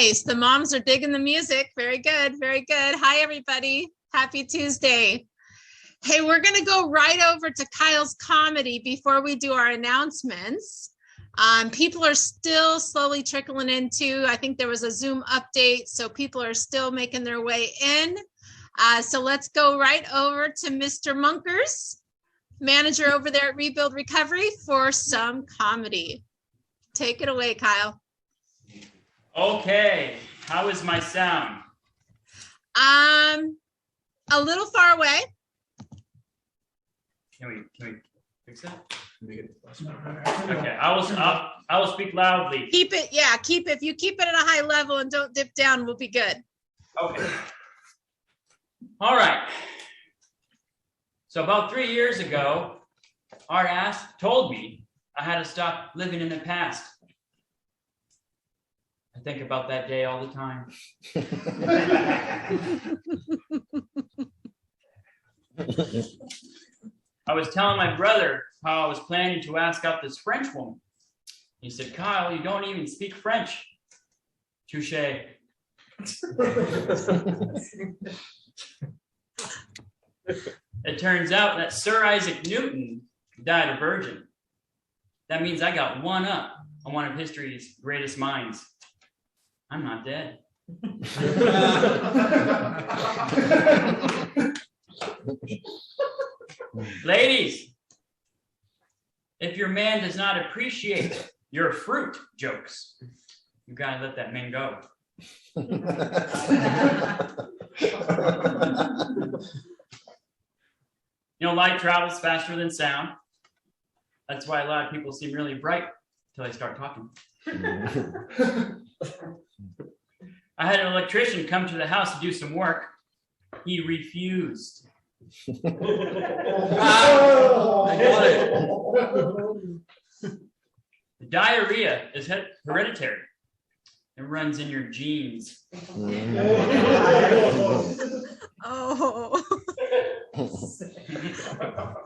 Nice. The moms are digging the music. Very good. Very good. Hi, everybody. Happy Tuesday. Hey, we're going to go right over to Kyle's comedy before we do our announcements. People are still slowly trickling into. I think there was a Zoom update, so people are still making their way in. So let's go right over to Mr. Munkers, manager over there at Rebuild Recovery, for some comedy. Take it away, Kyle. Okay, how is my sound? A little far away. Can we fix that? Okay, I will speak loudly. Keep it, yeah, keep it. If you keep it at a high level and don't dip down, we'll be good. Okay. All right. So about 3 years ago, Art told me I had to stop living in the past. I think about that day all the time. I was telling my brother how I was planning to ask out this French woman. He said, Kyle, you don't even speak French. Touche. It turns out that Sir Isaac Newton died a virgin. That means I got one up on one of history's greatest minds. I'm not dead. Ladies, if your man does not appreciate your fruit jokes, you gotta let that man go. You know, light travels faster than sound. That's why a lot of people seem really bright until they start talking. I had an electrician come to the house to do some work. He refused. The diarrhea is hereditary. It runs in your genes. Oh.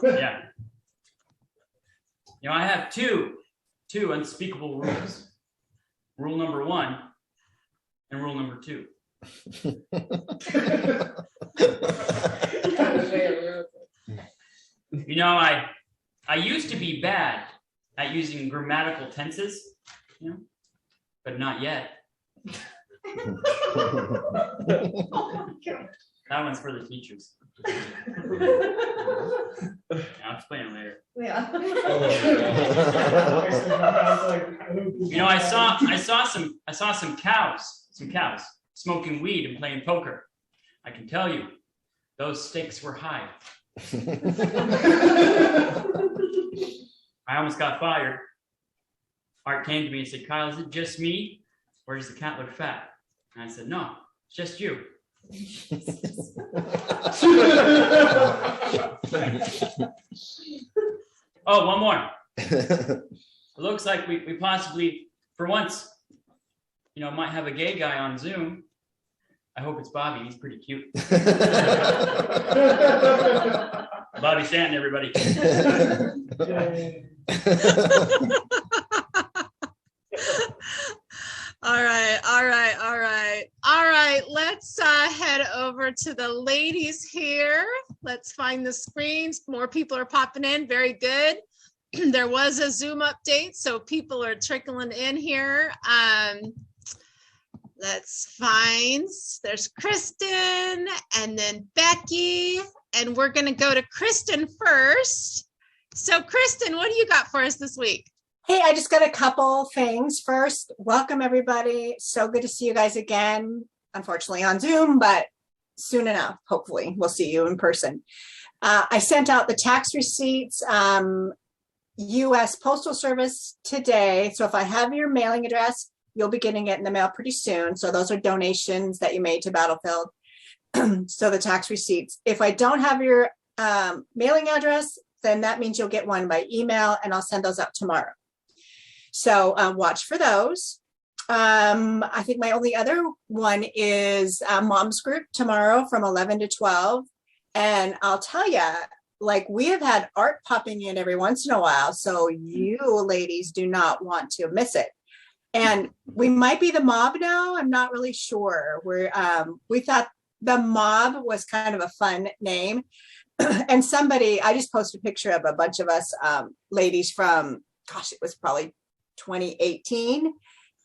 Yeah. You know, I have two unspeakable rules. Rule number 1 and rule number 2. You know, I used to be bad at using grammatical tenses, you know, but not yet. That one's for the teachers. I'll explain it later. Yeah. You know, I saw some cows smoking weed and playing poker. I can tell you, those stakes were high. I almost got fired. Art came to me and said, Kyle, is it just me, or does the cat look fat? And I said, no, it's just you. Oh, one more. It looks like we possibly, for once, you know, might have a gay guy on Zoom. I hope it's Bobby. He's pretty cute. Bobby Stanton, everybody. All right. Let's head over to the ladies here. Let's find the screens. More people are popping in. Very good. There was a Zoom update, so people are trickling in here. Let's find, there's Kristin and then Becky, and we're going to go to Kristin first. So Kristin, what do you got for us this week? Hey, I just got a couple things. First, welcome everybody. So good to see you guys again. Unfortunately on Zoom, but soon enough, hopefully we'll see you in person. I sent out the tax receipts, U.S. Postal Service today. So if I have your mailing address, you'll be getting it in the mail pretty soon. So those are donations that you made to Battlefield. So the tax receipts. If I don't have your mailing address, then that means you'll get one by email, and I'll send those out tomorrow. So watch for those. I think my only other one is Mom's Group tomorrow from 11 to 12. And I'll tell you, like, we have had Art popping in every once in a while. So you ladies do not want to miss it. And we might be the mob now. I'm not really sure. We thought the mob was kind of a fun name. And I just posted a picture of a bunch of us ladies from, gosh, it was probably 2018.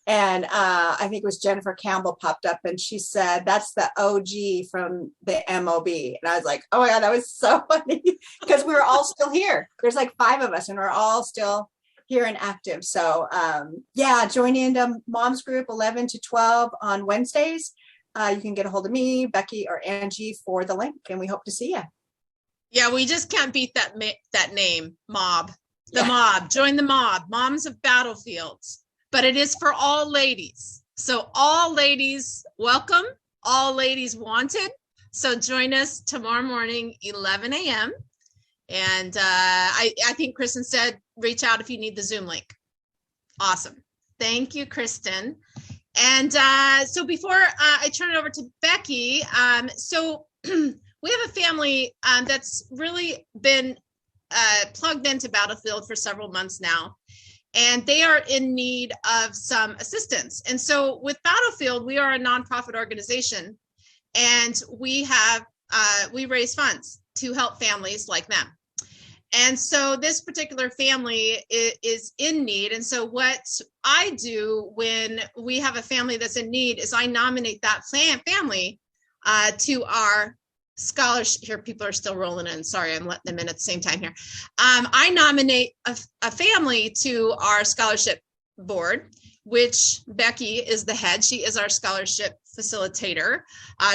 And I think it was Jennifer Campbell popped up and she said, that's the OG from the MOB. And I was like, oh my God, that was so funny because we were all still here. There's like 5 of us and we're all still here and active. So yeah, join into Mom's Group 11 to 12 on Wednesdays. You can get a hold of me, Becky, or Angie for the link, and we hope to see you. Yeah, we just can't beat that name, mob. The mob. Join the mob. Moms of Battlefields. But it is for all ladies. So all ladies welcome. All ladies wanted. So join us tomorrow morning, 11 a.m. And I think Kristin said, reach out if you need the Zoom link. Awesome. Thank you, Kristin. And so before I turn it over to Becky, so we have a family that's really been plugged into Battlefield for several months now, and they are in need of some assistance. And so with Battlefield, we are a nonprofit organization, and we raise funds to help families like them. And so this particular family is in need. And so what I do when we have a family that's in need is I nominate that family to our scholarship. Here, people are still rolling in. Sorry, I'm letting them in at the same time here. I nominate a family to our scholarship board, which Becky is the head. She is our scholarship facilitator.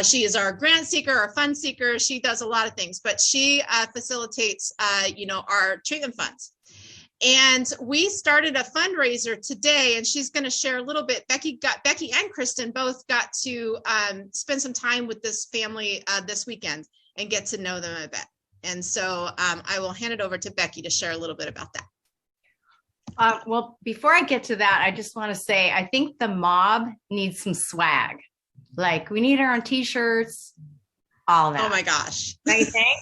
She is our grant seeker, our fund seeker. She does a lot of things, but she facilitates, our treatment funds. And we started a fundraiser today, and she's going to share a little bit. Becky and Kristin both got to spend some time with this family this weekend and get to know them a bit. And so I will hand it over to Becky to share a little bit about that. Well, before I get to that, I just want to say, I think the mob needs some swag. Like, we need our own t-shirts, all that. Oh my gosh. Don't you think?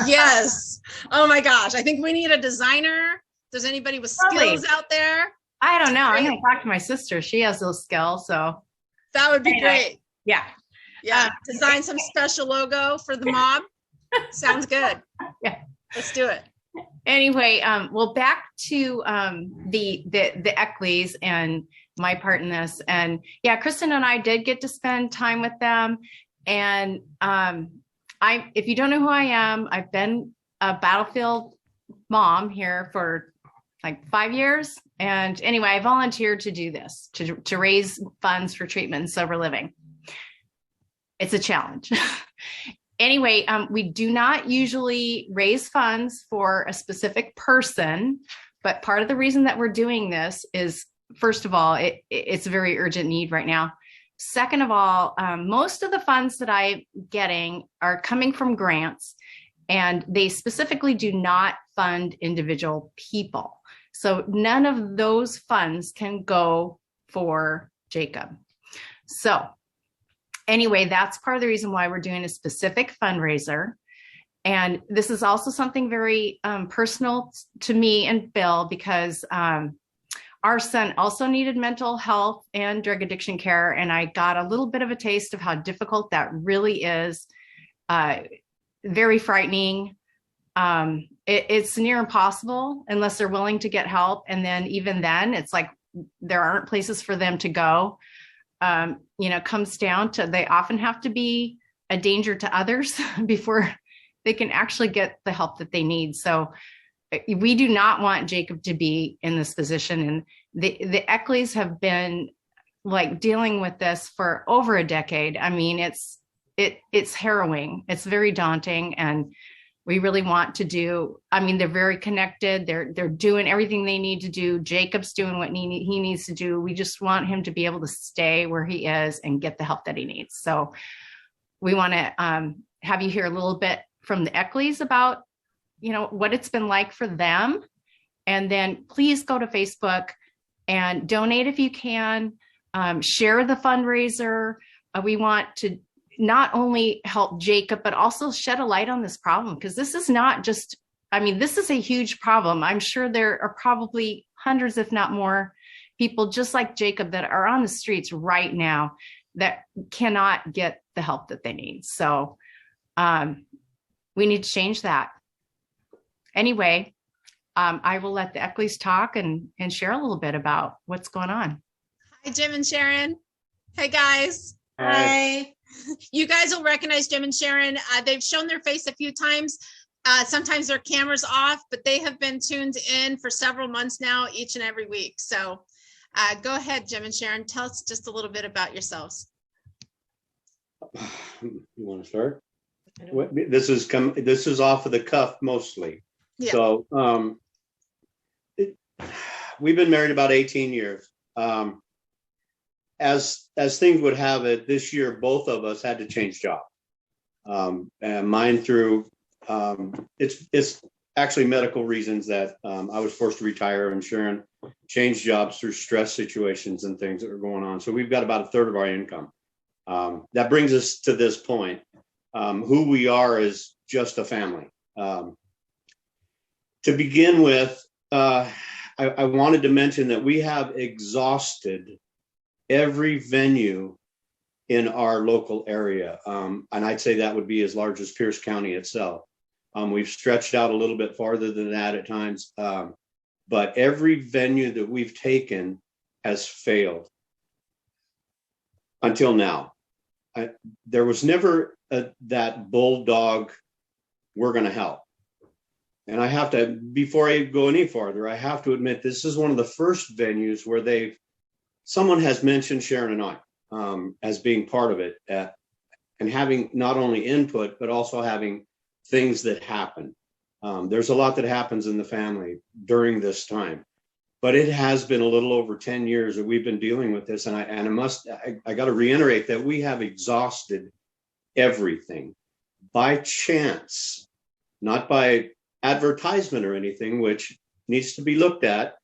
Yes. Oh my gosh. I think we need a designer. If there's anybody with skills out there? I don't know. I'm going to talk to my sister. She has those skills. So that would be great. Yeah. Yeah. Design some special logo for the mob. Sounds good. Yeah. Let's do it. Anyway, well, back to the Eckleys and my part in this. And yeah, Kristin and I did get to spend time with them. And if you don't know who I am, I've been a Battlefield mom here for like 5 years. And anyway, I volunteered to do this, to raise funds for treatment and sober living. It's a challenge. Anyway, we do not usually raise funds for a specific person, but part of the reason that we're doing this is, first of all, it's a very urgent need right now. Second of all, most of the funds that I'm getting are coming from grants, and they specifically do not fund individual people. So none of those funds can go for Jacob. So anyway, that's part of the reason why we're doing a specific fundraiser. And this is also something very personal to me and Bill, because our son also needed mental health and drug addiction care. And I got a little bit of a taste of how difficult that really is. Very frightening. It's near impossible unless they're willing to get help. And then even then, it's like there aren't places for them to go. Comes down to they often have to be a danger to others before they can actually get the help that they need. So we do not want Jacob to be in this position. And the Eckleys have been like dealing with this for over a decade. I mean, it's harrowing. It's very daunting. And we really want to they're very connected. They're doing everything they need to do. Jacob's doing what he needs to do. We just want him to be able to stay where he is and get the help that he needs. So we want to have you hear a little bit from the Eckleys about, what it's been like for them. And then please go to Facebook and donate if you can. Share the fundraiser. We want to not only help Jacob, but also shed a light on this problem, because this is not just, this is a huge problem. I'm sure there are probably hundreds, if not more, people just like Jacob that are on the streets right now that cannot get the help that they need. So we need to change that. Anyway, I will let the Eckleys talk and share a little bit about what's going on. Hi, Jim and Sharon. Hey, guys. Hi. You guys will recognize Jim and Sharon. They've shown their face a few times. Sometimes their camera's off, but they have been tuned in for several months now, each and every week. So go ahead, Jim and Sharon. Tell us just a little bit about yourselves. You want to start? This is off of the cuff mostly. Yeah. So we've been married about 18 years. As things would have it, this year both of us had to change jobs. And mine through it's actually medical reasons that I was forced to retire, and Sharon changed jobs through stress situations and things that were going on. So we've got about a third of our income. That brings us to this point. Who we are is just a family. To begin with, I wanted to mention that we have exhausted every venue in our local area. And I'd say that would be as large as Pierce County itself. We've stretched out a little bit farther than that at times, but every venue that we've taken has failed until now. There was never that bulldog, we're going to help. And I have to, before I go any farther, I have to admit this is one of the first venues where someone has mentioned Sharon and I as being part of it, and having not only input, but also having things that happen. There's a lot that happens in the family during this time, but it has been a little over 10 years that we've been dealing with this. And I got to reiterate that we have exhausted everything by chance, not by advertisement or anything, which needs to be looked at.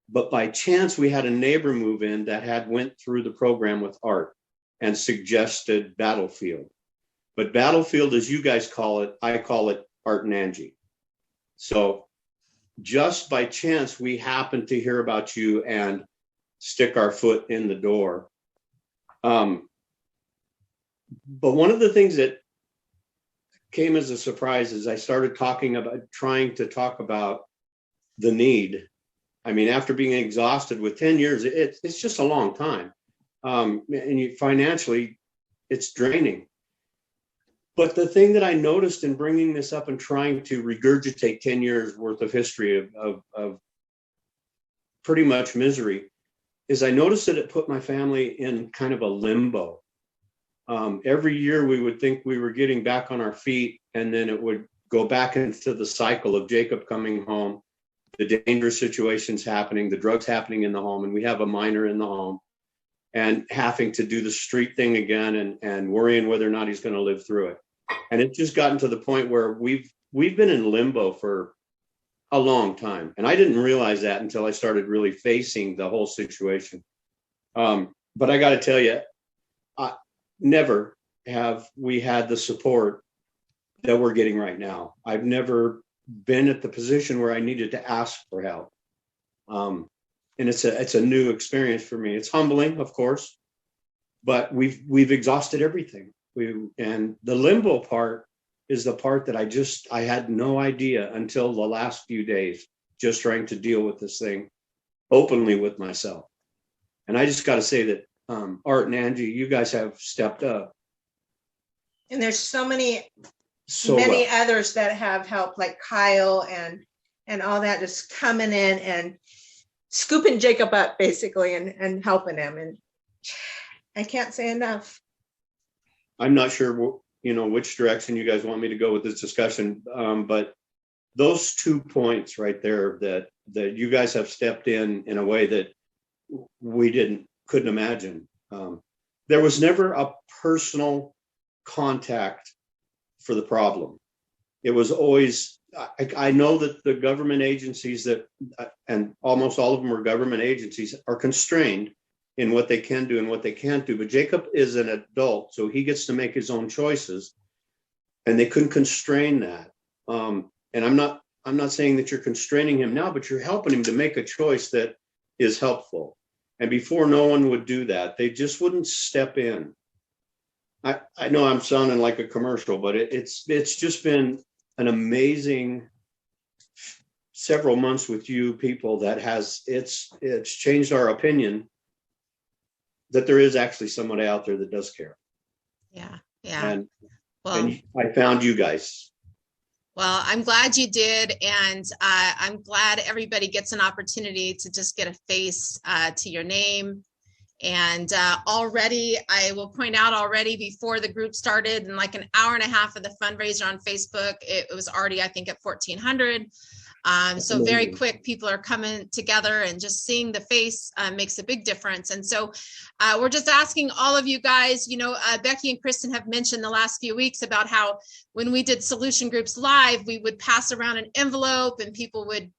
But by chance, we had a neighbor move in that had went through the program with Art and suggested Battlefield. But Battlefield, as you guys call it, I call it Art and Angie. So just by chance, we happened to hear about you and stick our foot in the door. But one of the things that came as a surprise is I started trying to talk about the need. I mean, after being exhausted with 10 years, it's just a long time. And financially, it's draining. But the thing that I noticed in bringing this up and trying to regurgitate 10 years worth of history of pretty much misery is I noticed that it put my family in kind of a limbo. Every year we would think we were getting back on our feet, and then it would go back into the cycle of Jacob coming home, the dangerous situations happening, the drugs happening in the home, and we have a minor in the home, and having to do the street thing again and worrying whether or not he's going to live through it. And it's just gotten to the point where we've been in limbo for a long time. And I didn't realize that until I started really facing the whole situation. But I got to tell you, never have we had the support that we're getting right now. I've never been at the position where I needed to ask for help. And it's a new experience for me. It's humbling, of course, but we've exhausted everything. And the limbo part is the part that I had no idea until the last few days, just trying to deal with this thing openly with myself. And I just got to say that Art and Angie, you guys have stepped up. And there's many others that have helped, like Kyle and all that, just coming in and scooping Jacob up basically and helping him. And I can't say enough. I'm not sure, which direction you guys want me to go with this discussion, but those 2 points right there that you guys have stepped in a way that we couldn't imagine. There was never a personal contact for the problem. It was always, I know that the government agencies and almost all of them are government agencies, are constrained in what they can do and what they can't do. But Jacob is an adult, so he gets to make his own choices, and they couldn't constrain that. And I'm not saying that you're constraining him now, but you're helping him to make a choice that is helpful. And before, no one would do that. They just wouldn't step in. I know I'm sounding like a commercial, but it's just been an amazing several months with you people that it's changed our opinion that there is actually somebody out there that does care. Yeah. Yeah. And Well, I found you guys. well, I'm glad you did. And I'm glad everybody gets an opportunity to just get a face to your name. And already, I will point out already before the group started, in like an hour and a half of the fundraiser on Facebook, it was already, I think, at 1,400. So very quick, people are coming together, and just seeing the face makes a big difference. And so we're just asking all of you guys, Becky and Kristin have mentioned the last few weeks about how when we did solution groups live, we would pass around an envelope and people would,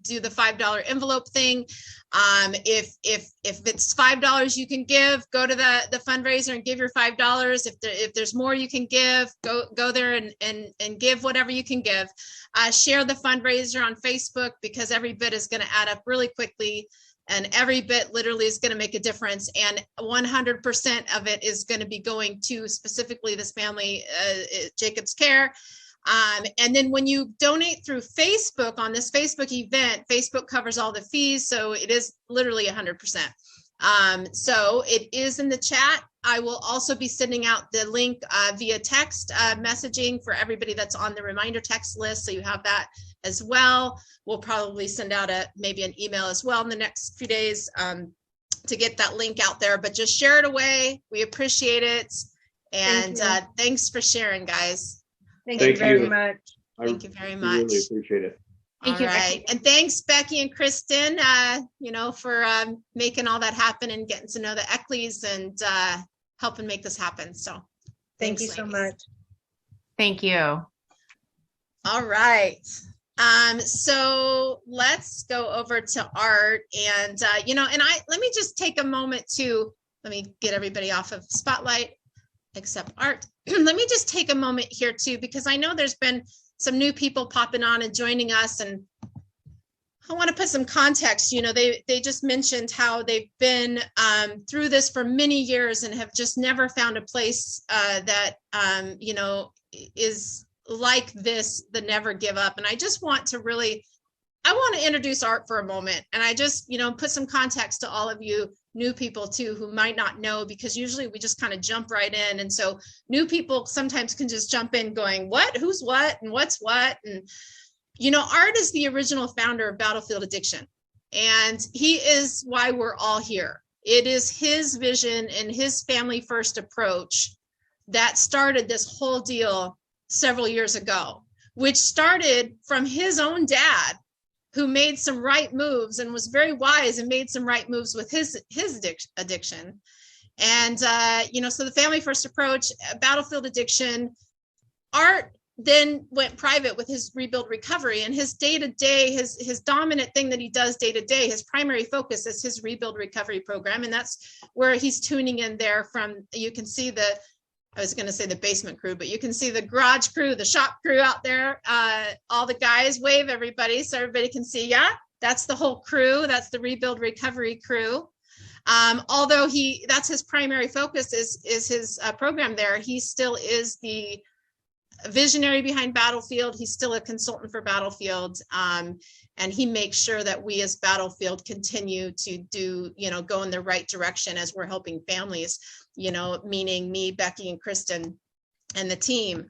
do the $5 envelope thing. If it's $5 you can give, go to the fundraiser and give your $5. If there's more you can give, go there and give whatever you can give. Share the fundraiser on Facebook, because every bit is going to add up really quickly, and every bit literally is going to make a difference. And 100% of it is going to be going to specifically this family, Jacob's Care. And then when you donate through Facebook on this Facebook event, Facebook covers all the fees. So it is literally 100%. So it is in the chat. I will also be sending out the link via text messaging for everybody that's on the reminder text list. So you have that as well. We'll probably send out maybe an email as well in the next few days to get that link out there, but just share it away. We appreciate it. And thanks for sharing, guys. Thank you very much. Thank you very much. Really appreciate it. Thank you, right. And thanks, Becky and Kristin, for making all that happen and getting to know the Eckleys and helping make this happen. So thank you so much. Thank you. All right. So let's go over to Art, and let me just take a moment let me get everybody off of Spotlight except Art. Let me just take a moment here too, because I know there's been some new people popping on and joining us, and I want to put some context. They just mentioned how they've been through this for many years and have just never found a place that is like this, the never give up. And I just want to introduce Art for a moment, and I just put some context to all of you new people too who might not know, because usually we just kind of jump right in, and so new people sometimes can just jump in going, what, who's what, and what's what. And Art is the original founder of Battlefield Addiction, and he is why we're all here. It is his vision and his family first approach that started this whole deal several years ago, which started from his own dad, who made some right moves and was very wise and made some right moves with his addiction. And, so the family first approach, Battlefield Addiction. Art then went private with his Rebuild Recovery, and his day-to-day, his dominant thing that he does day-to-day, his primary focus is his Rebuild Recovery program. And that's where he's tuning in there from. You can see I was going to say the basement crew, but you can see the garage crew, the shop crew out there. All the guys, wave everybody so everybody can see. Yeah, that's the whole crew. That's the Rebuild Recovery crew. Although that's his primary focus is his program there. He still is the visionary behind Battlefield. He's still a consultant for Battlefield. And he makes sure that we as Battlefield continue to go in the right direction as we're helping families, meaning me, Becky, and Kristin and the team.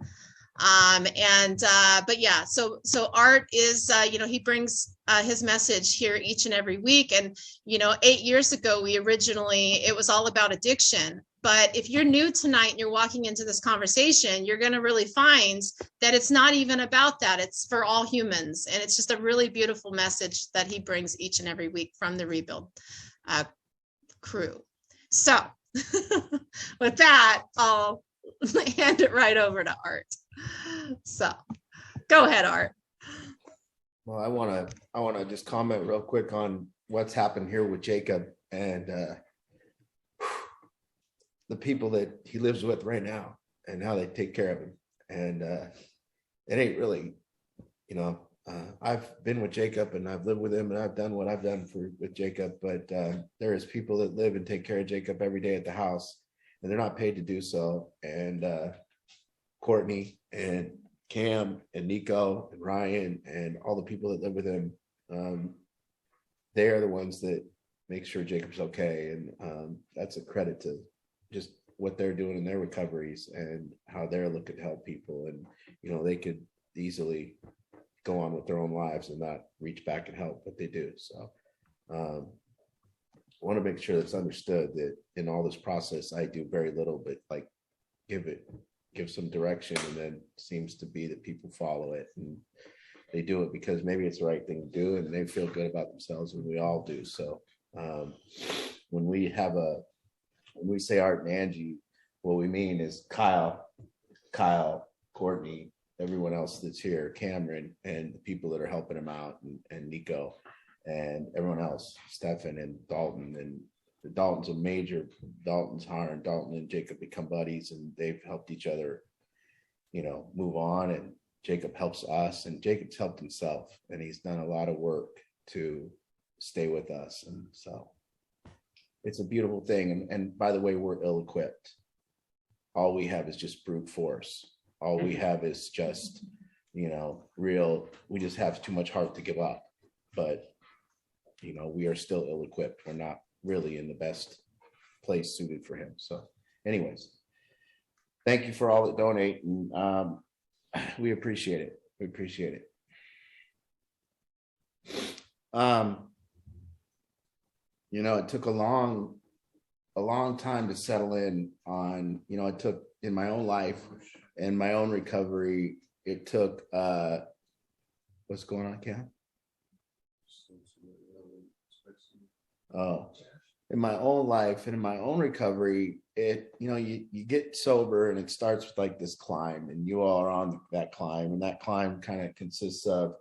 But yeah, so Art is, he brings his message here each and every week. And, 8 years ago, it was all about addiction. But if you're new tonight and you're walking into this conversation, you're going to really find that it's not even about that. It's for all humans. And it's just a really beautiful message that he brings each and every week from the Rebuild crew. So with that, I'll hand it right over to Art. So go ahead, Art. Well, I want to just comment real quick on what's happened here with Jacob and the people that he lives with right now and how they take care of him. And it ain't really, I've been with Jacob and I've lived with him and I've done what I've done with Jacob, but there is people that live and take care of Jacob every day at the house, and they're not paid to do so. And Courtney and Cam and Nico and Ryan and all the people that live with him, they are the ones that make sure Jacob's okay. And that's a credit to just what they're doing in their recoveries and how they're looking to help people. And, you know, they could easily go on with their own lives and not reach back and help, but they do. So I want to make sure that's understood that in all this process, I do very little, but like give some direction, and then seems to be that people follow it and they do it because maybe it's the right thing to do and they feel good about themselves, and we all do. So when we say Art and Angie, what we mean is Kyle, Courtney, everyone else that's here, Cameron, and the people that are helping him out, and Nico, and everyone else, Stefan and Dalton. And Dalton's a major, Dalton and Jacob become buddies, and they've helped each other, you know, move on. And Jacob helps us, and Jacob's helped himself, and he's done a lot of work to stay with us. And so it's a beautiful thing. And by the way, we're ill-equipped. All we have is just brute force. All we have is just, you know, we just have too much heart to give up. But, you know, we are still ill-equipped. We're not really in the best place suited for him. So anyways, thank you for all that donate. And we appreciate it. We appreciate it. You know, it took a long time to settle in on, you know, it took in my own life and my own recovery, it took, what's going on, Cam? Oh, in my own life and in my own recovery, it, you know, you get sober and it starts with like this climb, and you all are on that climb, and that climb kind of consists of,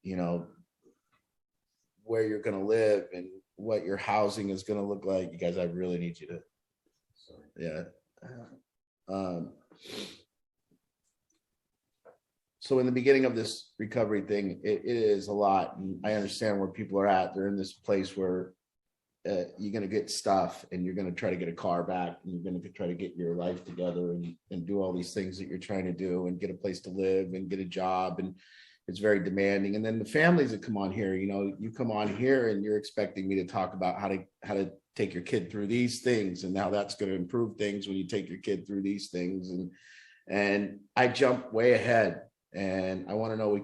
you know, where you're going to live and what your housing is going to look like. You guys, I really need you to, yeah. So in the beginning of this recovery thing, it is a lot. And I understand where people are at. They're in this place where you're going to get stuff, and you're going to try to get a car back, and you're going to try to get your life together and do all these things that you're trying to do, and get a place to live and get a job. And it's very demanding. And then the families that come on here, you know, you come on here and you're expecting me to talk about how to take your kid through these things, and how that's going to improve things when you take your kid through these things. And I jump way ahead, and I want to know,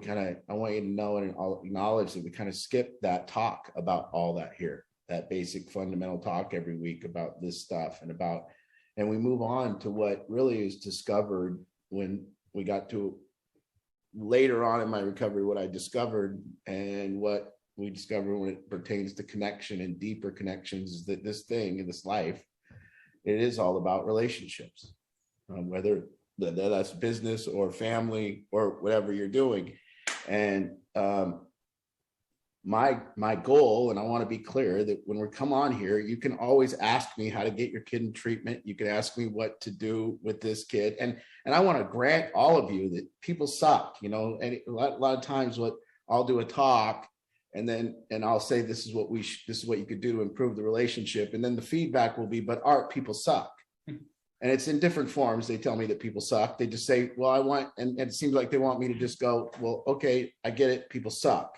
I want you to know and I'll acknowledge that we kind of skip that talk about all that here, that basic fundamental talk every week about this stuff, and we move on to what really is discovered when we got to later on in my recovery, what I discovered, and what we discover when it pertains to connection and deeper connections, is that this thing in this life, it is all about relationships, whether that's business or family or whatever you're doing. And my goal, and I want to be clear that when we come on here, you can always ask me how to get your kid in treatment. You can ask me what to do with this kid. And I want to grant all of you that people suck, you know, and a lot of times what I'll do a talk, and I'll say, this is what you could do to improve the relationship. And then the feedback will be, but Art, people suck. And it's in different forms. They tell me that people suck. They just say, well, and it seems like they want me to just go, well, okay, I get it. People suck.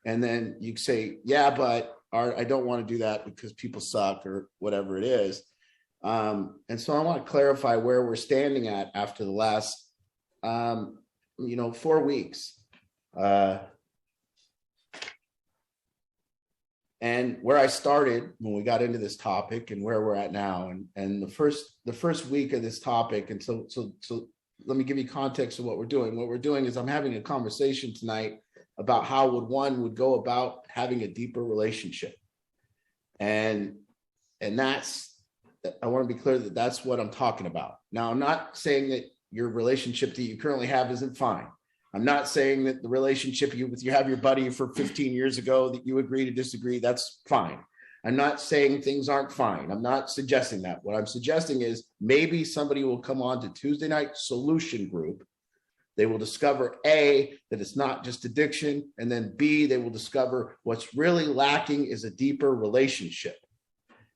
And then you say, yeah, but Art, I don't want to do that because people suck, or whatever it is. And so I want to clarify where we're standing at after the last, 4 weeks. And where I started when we got into this topic and where we're at now. And the first week of this topic. And so let me give you context of what we're doing. What we're doing is I'm having a conversation tonight about how one would go about having a deeper relationship. And that's, I want to be clear that that's what I'm talking about. Now, I'm not saying that your relationship that you currently have isn't fine. I'm not saying that the relationship you have your buddy for 15 years ago that you agree to disagree, that's fine. I'm not saying things aren't fine. I'm not suggesting that. What I'm suggesting is maybe somebody will come on to Tuesday night solution group They will discover A, that it's not just addiction, and then B, they will discover what's really lacking is a deeper relationship.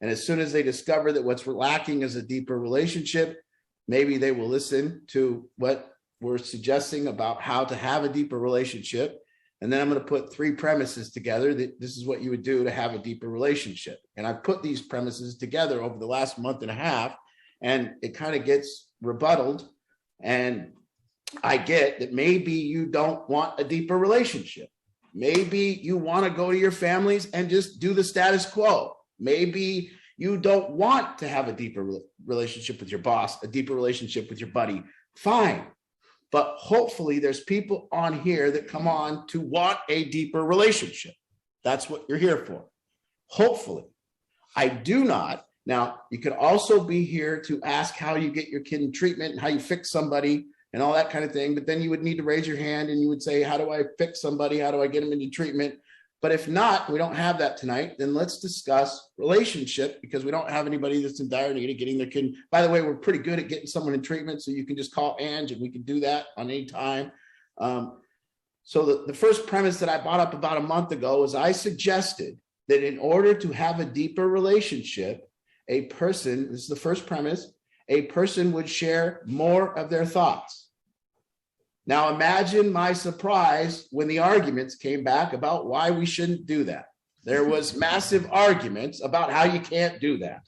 And as soon as they discover that what's lacking is a deeper relationship, maybe they will listen to what we're suggesting about how to have a deeper relationship. And then I'm going to put 3 premises together that this is what you would do to have a deeper relationship. And I've put these premises together over the last month and a half, and it kind of gets rebutted. And I get that maybe you don't want a deeper relationship. Maybe you want to go to your families and just do the status quo. Maybe you don't want to have a deeper relationship with your boss, a deeper relationship with your buddy. Fine. But hopefully there's people on here that come on to want a deeper relationship. That's what you're here for. Hopefully. I do not. Now, you could also be here to ask how you get your kid in treatment and how you fix somebody and all that kind of thing. But then you would need to raise your hand and you would say, how do I fix somebody? How do I get them into treatment? But if not, we don't have that tonight, then let's discuss relationship, because we don't have anybody that's in dire need of getting their kid. By the way, we're pretty good at getting someone in treatment, so you can just call Ange and we can do that on any time. So the first premise that I brought up about a month ago was I suggested that in order to have a deeper relationship, a person, this is the first premise, a person would share more of their thoughts. Now imagine my surprise when the arguments came back about why we shouldn't do that. There was massive arguments about how you can't do that.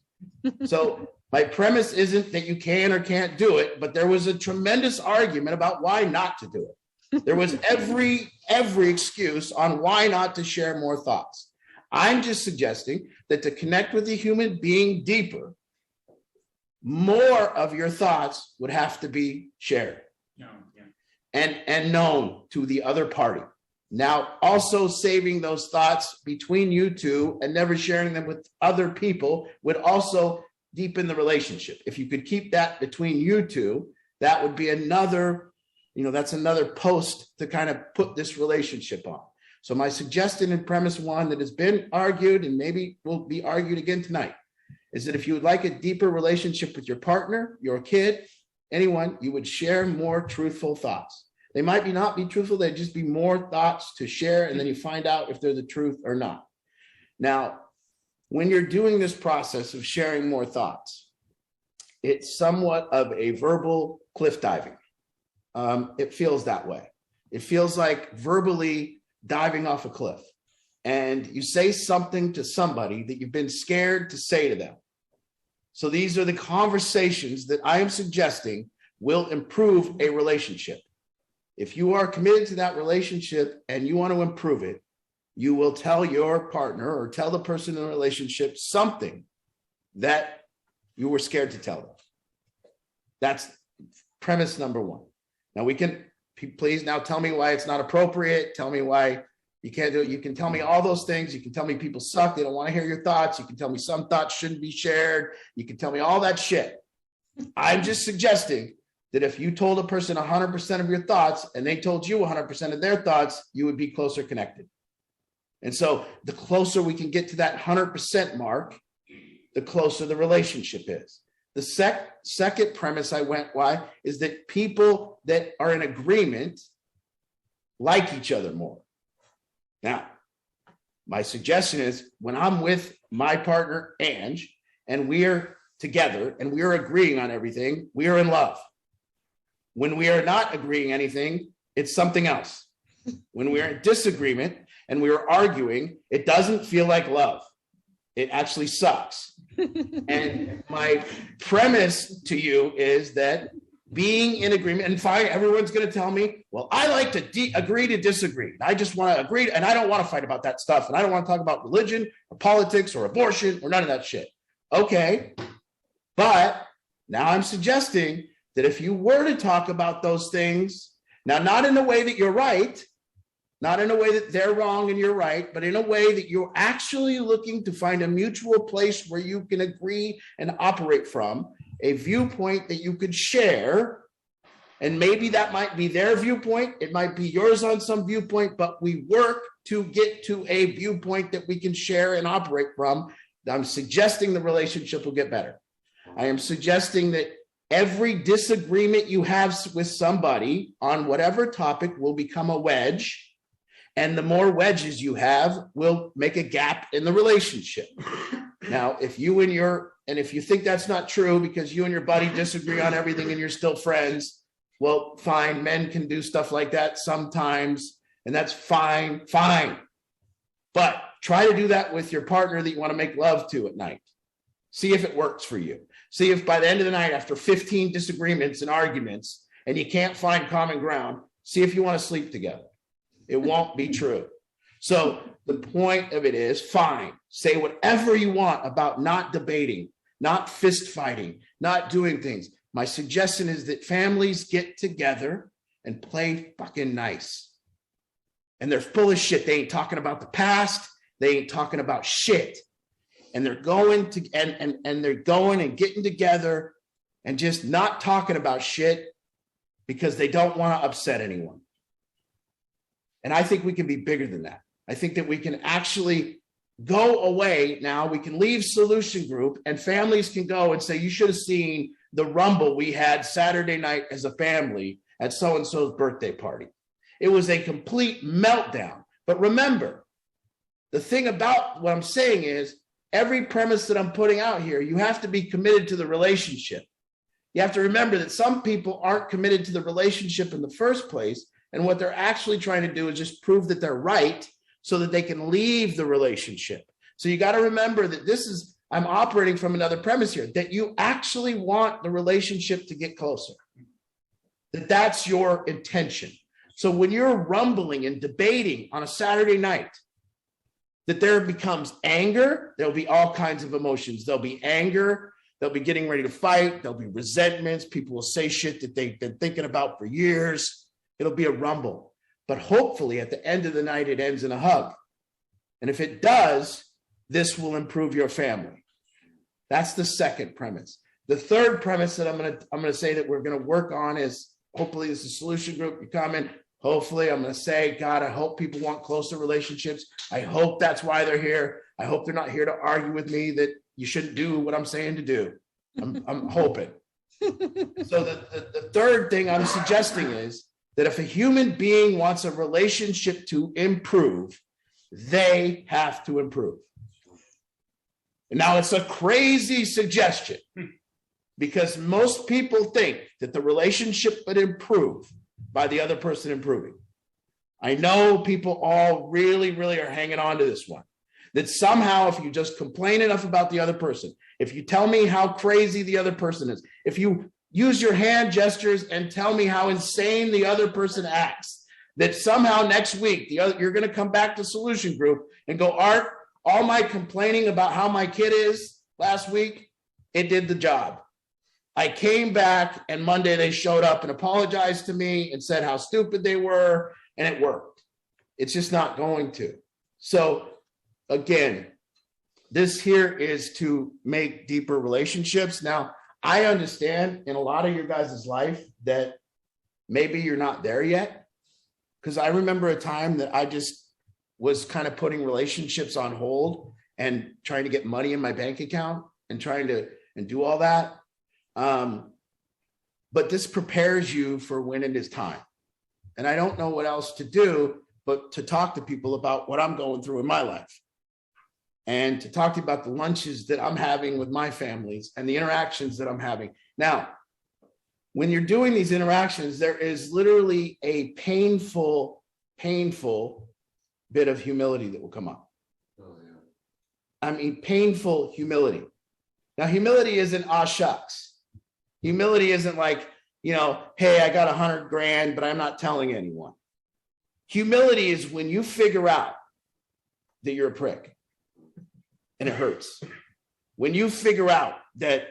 So my premise isn't that you can or can't do it, but there was a tremendous argument about why not to do it. There was every excuse on why not to share more thoughts. I'm just suggesting that to connect with the human being deeper, more of your thoughts would have to be shared. And known to the other party. Now, also saving those thoughts between you two and never sharing them with other people would also deepen the relationship. If you could keep that between you two, that would be another, that's another post to kind of put this relationship on. So my suggestion in premise 1 that has been argued and maybe will be argued again tonight is that if you would like a deeper relationship with your partner, your kid, anyone, you would share more truthful thoughts. They might not be truthful, they'd just be more thoughts to share, and then you find out if they're the truth or not. Now, when you're doing this process of sharing more thoughts, it's somewhat of a verbal cliff diving. It feels that way. It feels like verbally diving off a cliff. And you say something to somebody that you've been scared to say to them. So these are the conversations that I am suggesting will improve a relationship. If you are committed to that relationship and you want to improve it, you will tell your partner or tell the person in the relationship something that you were scared to tell them. That's premise number 1. Now please now tell me why it's not appropriate. Tell me why you can't do it. You can tell me all those things. You can tell me people suck. They don't want to hear your thoughts. You can tell me some thoughts shouldn't be shared. You can tell me all that shit. I'm just suggesting that if you told a person 100% of your thoughts and they told you 100% of their thoughts, you would be closer connected. And so the closer we can get to that 100% mark, the closer the relationship is. The second premise why is that people that are in agreement like each other more. Now, my suggestion is when I'm with my partner, Ange, and we're together and we're agreeing on everything, we are in love. When we are not agreeing anything, it's something else. When we're in disagreement and we're arguing, it doesn't feel like love. It actually sucks. And my premise to you is that being in agreement, and fine, everyone's going to tell me, well, I like to agree to disagree. I just want to agree, and I don't want to fight about that stuff. And I don't want to talk about religion or politics or abortion or none of that shit. Okay. But now I'm suggesting that if you were to talk about those things, now not in a way that you're right, not in a way that they're wrong and you're right, but in a way that you're actually looking to find a mutual place where you can agree and operate from, a viewpoint that you could share. And maybe that might be their viewpoint. It might be yours on some viewpoint, but we work to get to a viewpoint that we can share and operate from. I'm suggesting the relationship will get better. I am suggesting that Every disagreement you have with somebody on whatever topic will become a wedge. And the more wedges you have will make a gap in the relationship. Now, if you if you think that's not true because you and your buddy disagree on everything and you're still friends, well, fine. Men can do stuff like that sometimes, and that's fine. But try to do that with your partner that you want to make love to at night. See if it works for you. See if by the end of the night, after 15 disagreements and arguments, and you can't find common ground, see if you want to sleep together. It won't be true. So the point of it is, fine, say whatever you want about not debating, not fist fighting, not doing things. My suggestion is that families get together and play fucking nice. And they're full of shit. They ain't talking about the past. They ain't talking about shit. And they're going to and they're going and getting together and just not talking about shit because they don't want to upset anyone. And I think we can be bigger than that. I think that we can actually go away now. We can leave Solution Group and families can go and say, you should have seen the rumble we had Saturday night as a family at so-and-so's birthday party. It was a complete meltdown. But remember, the thing about what I'm saying is every premise that I'm putting out here, you have to be committed to the relationship. You have to remember that some people aren't committed to the relationship in the first place. And what they're actually trying to do is just prove that they're right so that they can leave the relationship. So you got to remember that I'm operating from another premise here, that you actually want the relationship to get closer, that's your intention. So when you're rumbling and debating on a Saturday night, that there becomes anger, there'll be all kinds of emotions. There'll be anger, they'll be getting ready to fight, there'll be resentments, people will say shit that they've been thinking about for years. It'll be a rumble. But hopefully at the end of the night, it ends in a hug. And if it does, this will improve your family. That's the second premise. The third premise that I'm gonna say that we're gonna work on is, hopefully this is Solution Group, you comment. Hopefully I'm gonna say, God, I hope people want closer relationships. I hope that's why they're here. I hope they're not here to argue with me that you shouldn't do what I'm saying to do. I'm hoping. So the third thing I'm suggesting is that if a human being wants a relationship to improve, they have to improve. And now it's a crazy suggestion because most people think that the relationship would improve by the other person improving. I know people all really, really are hanging on to this one. That somehow if you just complain enough about the other person, if you tell me how crazy the other person is, if you use your hand gestures and tell me how insane the other person acts, that somehow next week you're going to come back to Solution Group and go, Art, all my complaining about how my kid is last week, it did the job. I came back and Monday they showed up and apologized to me and said how stupid they were, and it worked. It's just not going to. So again, this here is to make deeper relationships. Now, I understand in a lot of your guys' life that maybe you're not there yet. Because I remember a time that I just was kind of putting relationships on hold and trying to get money in my bank account and trying to do all that. But this prepares you for when it is time. And I don't know what else to do but to talk to people about what I'm going through in my life. And to talk to you about the lunches that I'm having with my families and the interactions that I'm having. Now, when you're doing these interactions, there is literally a painful bit of humility that will come up. Oh, yeah. I mean, painful humility. Now, humility isn't, ah, shucks. Humility isn't like, hey, I got $100,000, but I'm not telling anyone. Humility is when you figure out that you're a prick. And it hurts. When you figure out that,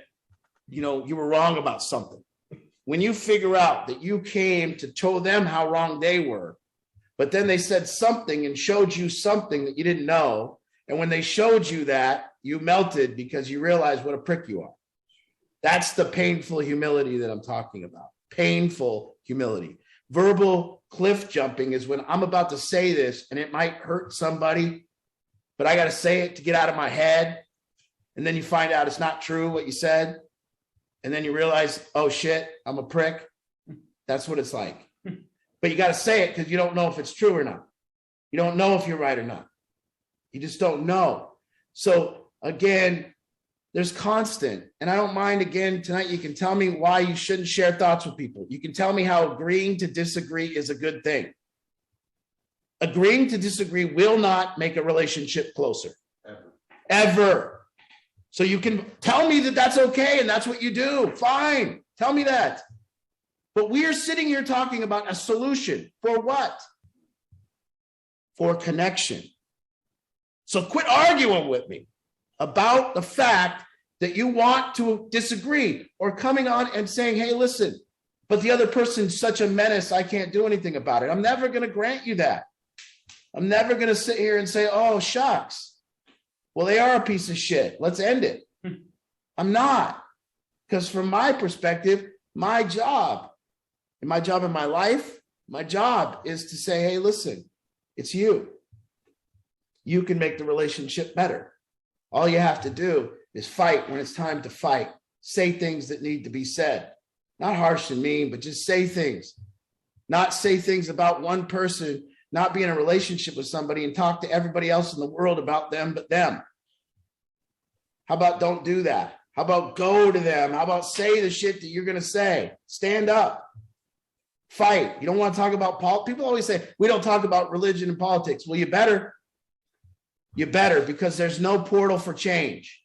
you were wrong about something. When you figure out that you came to show them how wrong they were, but then they said something and showed you something that you didn't know. And when they showed you that, you melted because you realized what a prick you are. That's the painful humility that I'm talking about. Painful humility. Verbal cliff jumping is when I'm about to say this and it might hurt somebody, but I got to say it to get out of my head. And then you find out it's not true what you said. and then you realize, oh shit, I'm a prick. That's what it's like. But you got to say it because you don't know if it's true or not. You don't know if you're right or not. You just don't know. So again, there's constant. And I don't mind, again, tonight you can tell me why you shouldn't share thoughts with people. You can tell me how agreeing to disagree is a good thing. Agreeing to disagree will not make a relationship closer. Ever. So you can tell me that that's okay and that's what you do. Fine. Tell me that. But we are sitting here talking about a solution. For what? For connection. So quit arguing with me about the fact that you want to disagree, or coming on and saying, hey, listen, but the other person's such a menace, I can't do anything about it. I'm never going to grant you that. I'm never going to sit here and say, oh, shucks. Well, they are a piece of shit. Let's end it. I'm not. Because from my perspective, my job in my life, my job is to say, hey, listen, it's you. You can make the relationship better. All you have to do is fight when it's time to fight. Say things that need to be said. Not harsh and mean, but just say things. Not say things about one person, not be in a relationship with somebody and talk to everybody else in the world about them but them. How about don't do that? How about go to them? How about say the shit that you're going to say? Stand up. Fight. You don't want to talk about politics. People always say, we don't talk about religion and politics. Well, you better. You better, because there's no portal for change.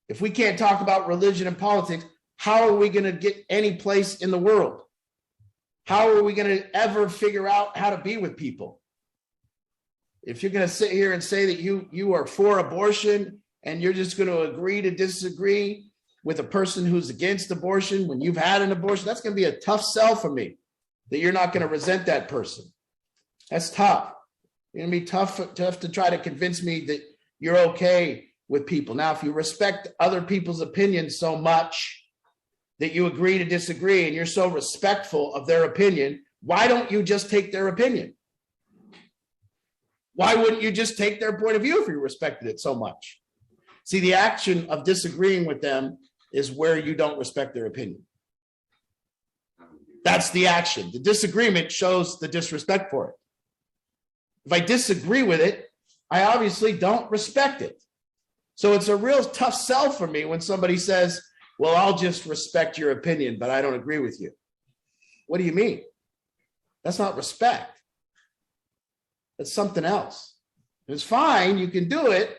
If we can't talk about religion and politics, how are we going to get any place in the world? How are we going to ever figure out how to be with people? If you're going to sit here and say that you are for abortion and you're just going to agree to disagree with a person who's against abortion when you've had an abortion, that's going to be a tough sell for me, that you're not going to resent that person. That's tough. It's going to be tough to try to convince me that you're okay with people. Now, if you respect other people's opinions so much that you agree to disagree and you're so respectful of their opinion, why don't you just take their opinion? Why wouldn't you just take their point of view if you respected it so much? See, the action of disagreeing with them is where you don't respect their opinion. That's the action. The disagreement shows the disrespect for it. If I disagree with it, I obviously don't respect it. So it's a real tough sell for me when somebody says, well, I'll just respect your opinion, but I don't agree with you. What do you mean? That's not respect. That's something else. It's fine, you can do it,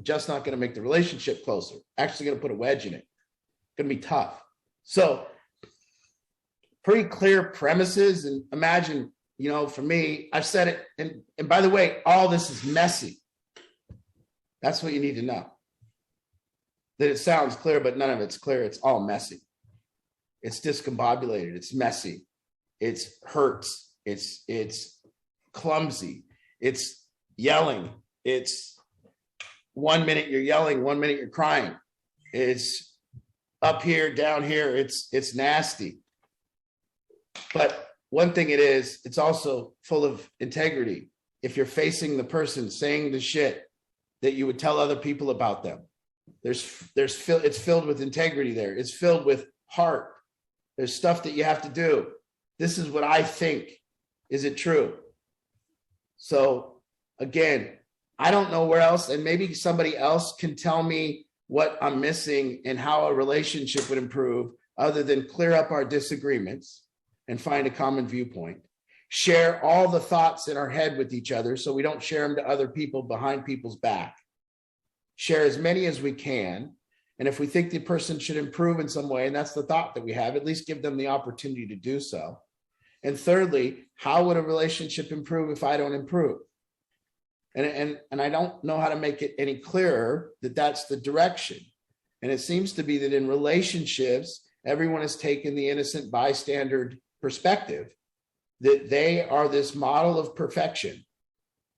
just not going to make the relationship closer. Actually going to put a wedge in it. It's going to be tough. So pretty clear premises, and imagine, you know, for me, I've said it, and by the way, all this is messy. That's what you need to know. That it sounds clear, but none of it's clear. It's all messy. It's discombobulated. It's messy. It hurts. It's clumsy. It's yelling. It's 1 minute you're yelling, 1 minute you're crying. It's up here, down here. It's nasty. But one thing it is, it's also full of integrity. If you're facing the person saying the shit that you would tell other people about them, it's filled with integrity there. It's filled with heart. There's stuff that you have to do. This is what I think. Is it true? So again, I don't know where else, and maybe somebody else can tell me what I'm missing and how a relationship would improve other than clear up our disagreements and find a common viewpoint. Share all the thoughts in our head with each other so we don't share them to other people behind people's back. Share as many as we can. And if we think the person should improve in some way, and that's the thought that we have, at least give them the opportunity to do so. And thirdly, how would a relationship improve if I don't improve? And I don't know how to make it any clearer that that's the direction. And it seems to be that in relationships, everyone has taken the innocent bystander perspective, that they are this model of perfection.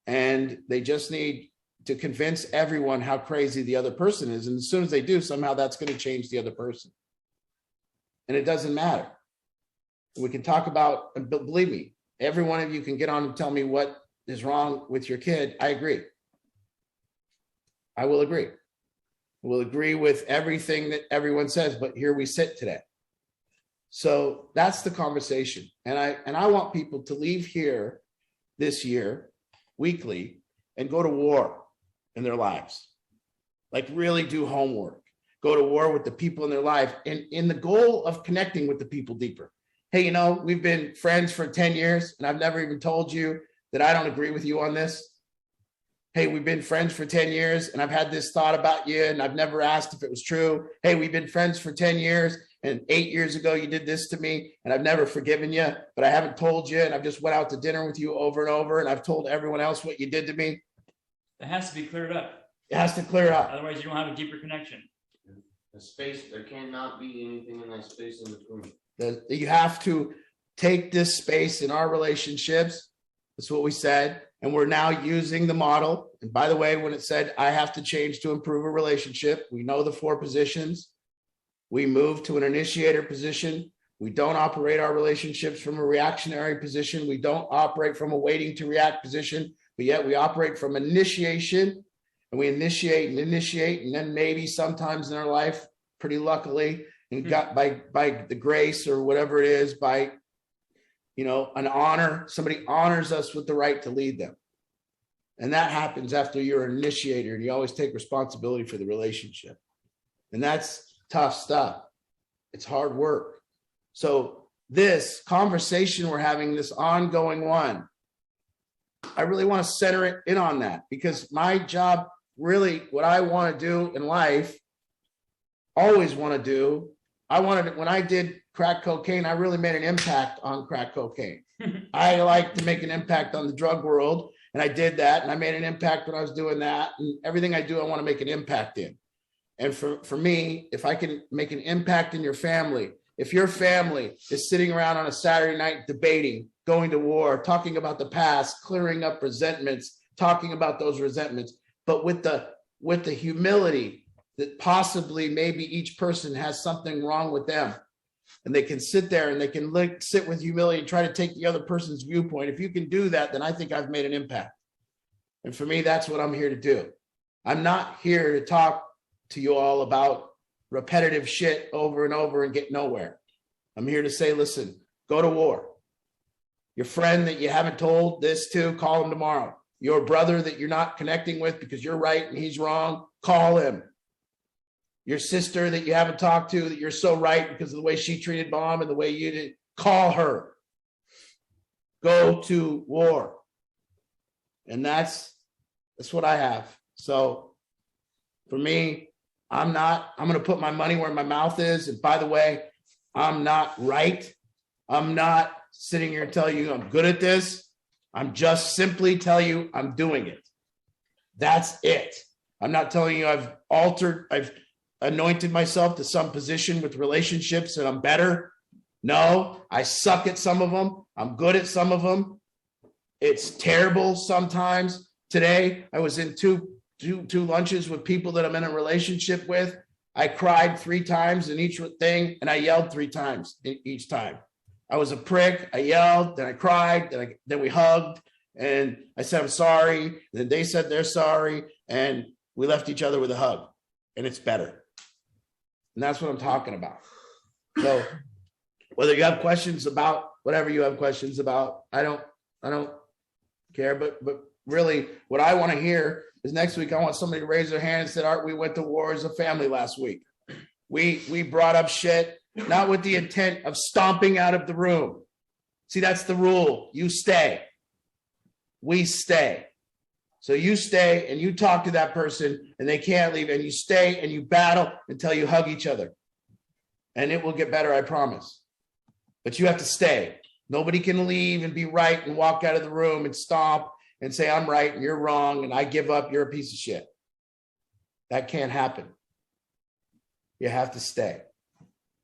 And they just need to convince everyone how crazy the other person is. And as soon as they do, somehow that's going to change the other person. And it doesn't matter. We can talk about, and believe me, every one of you can get on and tell me what is wrong with your kid. I agree. I will agree. We'll agree with everything that everyone says, but here we sit today. So that's the conversation. And I want people to leave here this year weekly and go to war in their lives. Like really do homework, go to war with the people in their life and in the goal of connecting with the people deeper. Hey, you know, we've been friends for 10 years and I've never even told you that I don't agree with you on this. Hey, we've been friends for 10 years and I've had this thought about you and I've never asked if it was true. Hey, we've been friends for 10 years and 8 years ago you did this to me and I've never forgiven you, but I haven't told you and I've just went out to dinner with you over and over and I've told everyone else what you did to me. That has to be cleared up. It has to clear up. Otherwise, you don't have a deeper connection. The space, there cannot be anything in that space in between. You have to take this space in our relationships. That's what we said. And we're now using the model. And by the way, when it said, I have to change to improve a relationship, we know the 4 positions. We move to an initiator position. We don't operate our relationships from a reactionary position. We don't operate from a waiting to react position, but yet we operate from initiation. And we initiate, and then maybe sometimes in our life, pretty luckily, and got by the grace or whatever it is, by, you know, an honor, somebody honors us with the right to lead them. And that happens after you're an initiator and you always take responsibility for the relationship. And that's tough stuff. It's hard work. So this conversation we're having, this ongoing one, I really want to center it in on that because my job, really what I want to do in life, always want to do, when I did crack cocaine, I really made an impact on crack cocaine. I like to make an impact on the drug world. And I did that. And I made an impact when I was doing that. And everything I do, I want to make an impact in. And for me, if I can make an impact in your family, if your family is sitting around on a Saturday night debating, going to war, talking about the past, clearing up resentments, talking about those resentments, but with the humility that possibly maybe each person has something wrong with them. And they can sit there and they can sit with humility and try to take the other person's viewpoint. If you can do that, then I think I've made an impact. And for me, that's what I'm here to do. I'm not here to talk to you all about repetitive shit over and over and get nowhere. I'm here to say, listen, go to war. Your friend that you haven't told this to, call him tomorrow. Your brother that you're not connecting with because you're right and he's wrong, call him. Your sister that you haven't talked to that you're so right because of the way she treated mom and the way you did, call her. Go to war. And that's what I have. So for me, I'm going to put my money where my mouth is. And by the way, I'm not right. I'm not sitting here and telling you I'm good at this. I'm just simply telling you I'm doing it. That's it. I'm not telling you I've anointed myself to some position with relationships and I'm better. No, I suck at some of them. I'm good at some of them. It's terrible sometimes. Today, I was in two lunches with people that I'm in a relationship with. I cried 3 times in each thing and I yelled 3 times each time. I was a prick. I yelled, then I cried, then we hugged and I said, I'm sorry. And then they said they're sorry. And we left each other with a hug and it's better. And that's what I'm talking about. So whether you have questions about whatever you have questions about, I don't care. But really what I want to hear is next week, I want somebody to raise their hand and say, Art, we went to war as a family last week. We brought up shit, not with the intent of stomping out of the room. See, that's the rule. You stay. We stay. So you stay and you talk to that person and they can't leave and you stay and you battle until you hug each other. And it will get better, I promise. But you have to stay. Nobody can leave and be right and walk out of the room and stomp and say, I'm right and you're wrong and I give up, you're a piece of shit. That can't happen. You have to stay.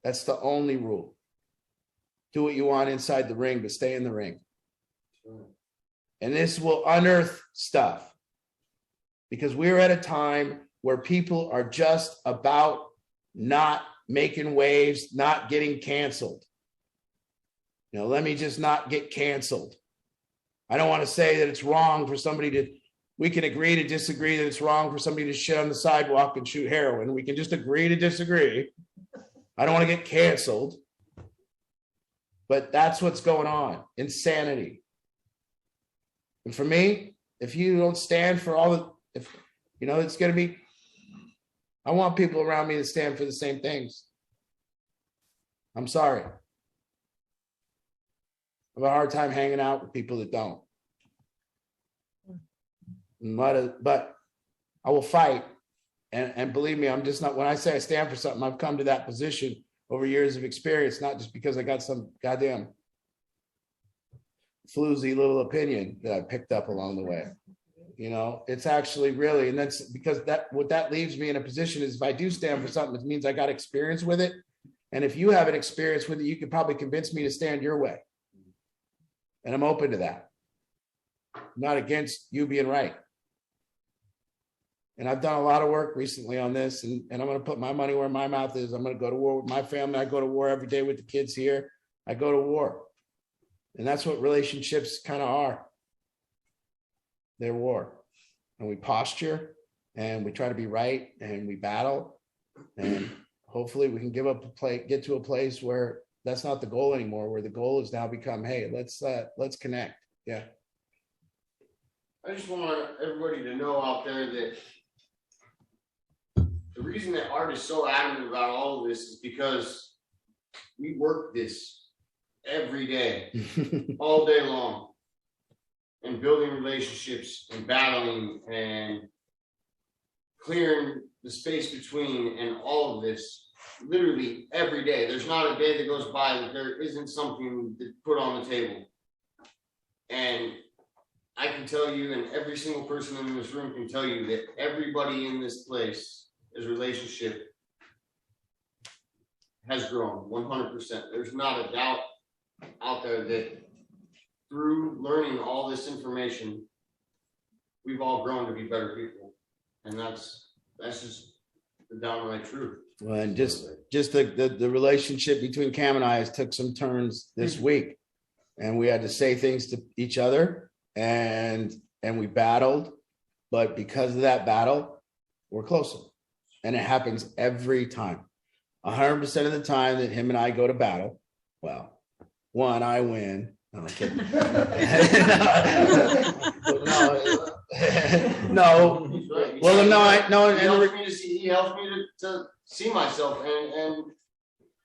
That's the only rule. Do what you want inside the ring, but stay in the ring. And this will unearth stuff because we're at a time where people are just about not making waves, not getting canceled. Let me just not get canceled. I don't want to say that it's wrong for somebody to We can agree to disagree that it's wrong for somebody to shit on the sidewalk and shoot heroin. We can just agree to disagree. I don't want to get canceled. But that's what's going on. Insanity. And for me, if you don't stand for all the, if you know, it's going to be, I want people around me to stand for the same things. I'm sorry. I have a hard time hanging out with people that don't. But I will fight. And believe me, I'm just not, when I say I stand for something, I've come to that position over years of experience, not just because I got some goddamn floozy little opinion that I picked up along the way. You know, it's actually really, and that's because that what that leaves me in a position is if I do stand for something, it means I got experience with it. And if you have an experience with it, you could probably convince me to stand your way. And I'm open to that. I'm not against you being right. And I've done a lot of work recently on this, and I'm going to put my money where my mouth is. I'm going to go to war with my family. I go to war every day with the kids here. I go to war. And that's what relationships kind of are. They're war. And we posture, and we try to be right, and we battle. And hopefully we can get to a place where that's not the goal anymore, where the goal is now become, hey, let's connect. Yeah. I just want everybody to know out there that the reason that Art is so adamant about all of this is because we work this every day, all day long, and building relationships and battling and clearing the space between and all of this literally every day. There's not a day that goes by that there isn't something to put on the table. And I can tell you, and every single person in this room can tell you, that everybody in this place, his relationship has grown 100%. There's not a doubt out there that through learning all this information, we've all grown to be better people. And that's just the downright truth. Well, and just the relationship between Cam and I has took some turns this week, and we had to say things to each other, and we battled, but because of that battle, we're closer. And it happens every time. 100% of the time that him and I go to battle, well, one, I win. No, I'm kidding. No. Well, no. He helps me to see myself and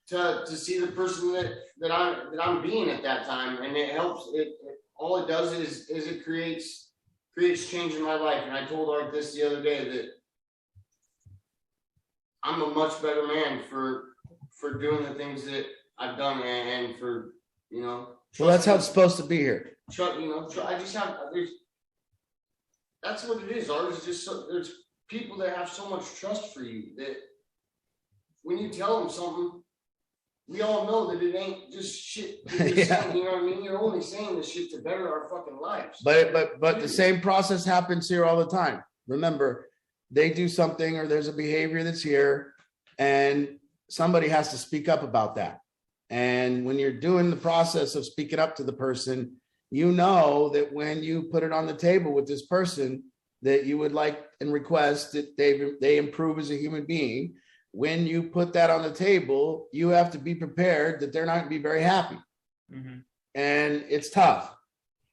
to see the person that I'm being at that time, and it helps. All it does is it creates change in my life. And I told Art this the other day that I'm a much better man for doing the things that I've done and for, you know. Well, that's how it's supposed to be here. I just have, that's what it is. Art is just there's people that have so much trust for you that when you tell them something, we all know that it ain't just shit. Saying, you know what I mean? You're only saying this shit to better our fucking lives. But the same process happens here all the time. Remember, they do something or there's a behavior that's here, and somebody has to speak up about that. And when you're doing the process of speaking up to the person, you know that when you put it on the table with this person that you would like and request that they improve as a human being, when you put that on the table, you have to be prepared that they're not going to be very happy. Mm-hmm. And it's tough.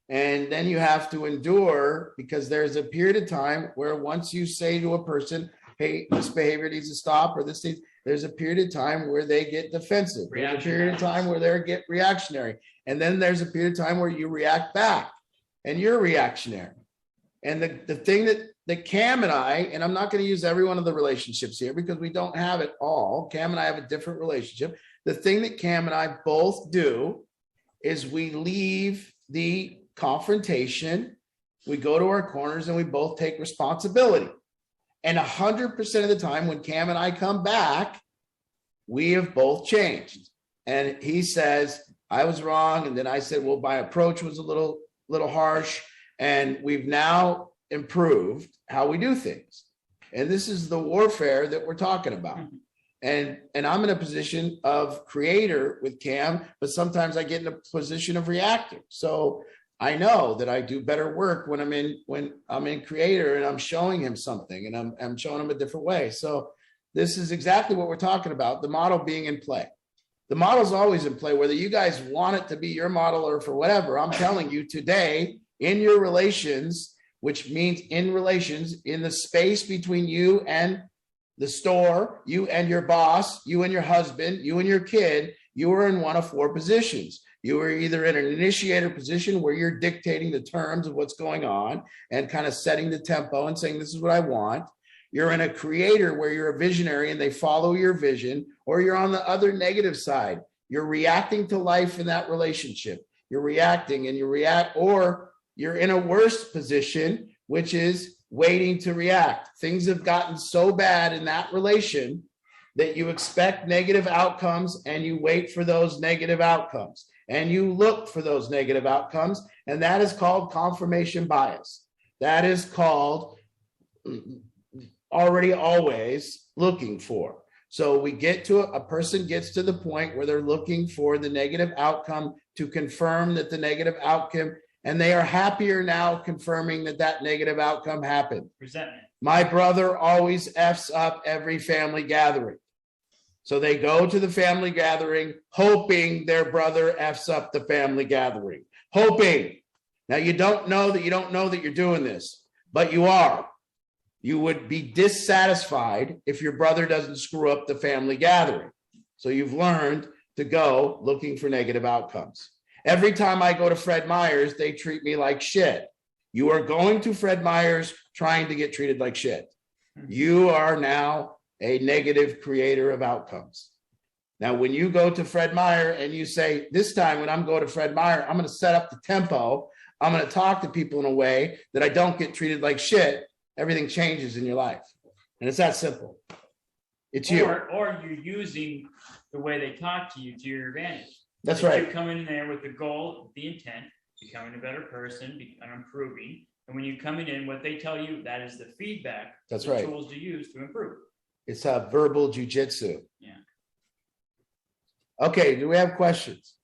And then you have to endure, because there's a period of time where once you say to a person, hey, this behavior needs to stop, or there's a period of time where they get defensive. There's a period of time where they get reactionary. And then there's a period of time where you react back and you're reactionary. And the thing that Cam and I, and I'm not going to use every one of the relationships here because we don't have it all. Cam and I have a different relationship. The thing that Cam and I both do is we leave the confrontation, we go to our corners, and we both take responsibility. And 100% of the time when Cam and I come back, we have both changed. And he says, I was wrong. And then I said, well, my approach was a little harsh. And we've now improved how we do things. And this is the warfare that we're talking about. And I'm in a position of creator with Cam, but sometimes I get in a position of reactor. So I know that I do better work when I'm in creator and I'm showing him something and I'm showing him a different way. So this is exactly what we're talking about, the model being in play. The model's always in play, whether you guys want it to be your model or for whatever. I'm telling you today, in your relations, which means in relations, in the space between you and the store, you and your boss, you and your husband, you and your kid, you are in one of four positions. You are either in an initiator position where you're dictating the terms of what's going on and kind of setting the tempo and saying, this is what I want. You're in a creator where you're a visionary and they follow your vision, or you're on the other negative side. You're reacting to life in that relationship. You're reacting and you react, or you're in a worse position, which is waiting to react. Things have gotten so bad in that relation that you expect negative outcomes and you wait for those negative outcomes and you look for those negative outcomes. And that is called confirmation bias. That is called already always looking for. So we get to a person gets to the point where they're looking for the negative outcome to confirm that the negative outcome, and they are happier now confirming that that negative outcome happened. Resentment. My brother always F's up every family gathering. So they go to the family gathering hoping their brother F's up the family gathering. Hoping. Now you don't know that you're doing this, but you are. You would be dissatisfied if your brother doesn't screw up the family gathering. So you've learned to go looking for negative outcomes. Every time I go to Fred Meyer's, they treat me like shit. You are going to Fred Meyer's trying to get treated like shit. You are now a negative creator of outcomes. Now, when you go to Fred Meyer and you say, this time when I'm going to Fred Meyer, I'm going to set up the tempo. I'm going to talk to people in a way that I don't get treated like shit. Everything changes in your life. And it's that simple. It's you. Or you're using the way they talk to you to your advantage. That's right. right. You come in there with the goal, the intent, becoming a better person, improving. And when you're coming in, what they tell you, that is the feedback. That's the right. Tools to use to improve. It's a verbal jujitsu. Yeah. Okay. Do we have questions?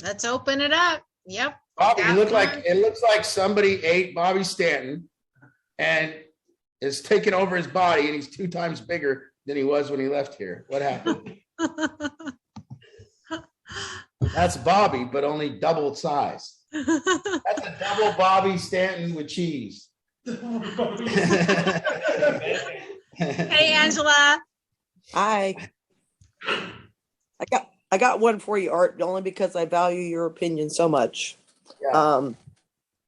Let's open it up. Yep. Bobby, it looks like somebody ate Bobby Stanton and is taking over his body, and he's 2 times bigger than he was when he left here. What happened? That's Bobby, but only double size. That's a double Bobby Stanton with cheese. Hey, Angela. Hi. I got one for you, Art, only because I value your opinion so much. Yeah.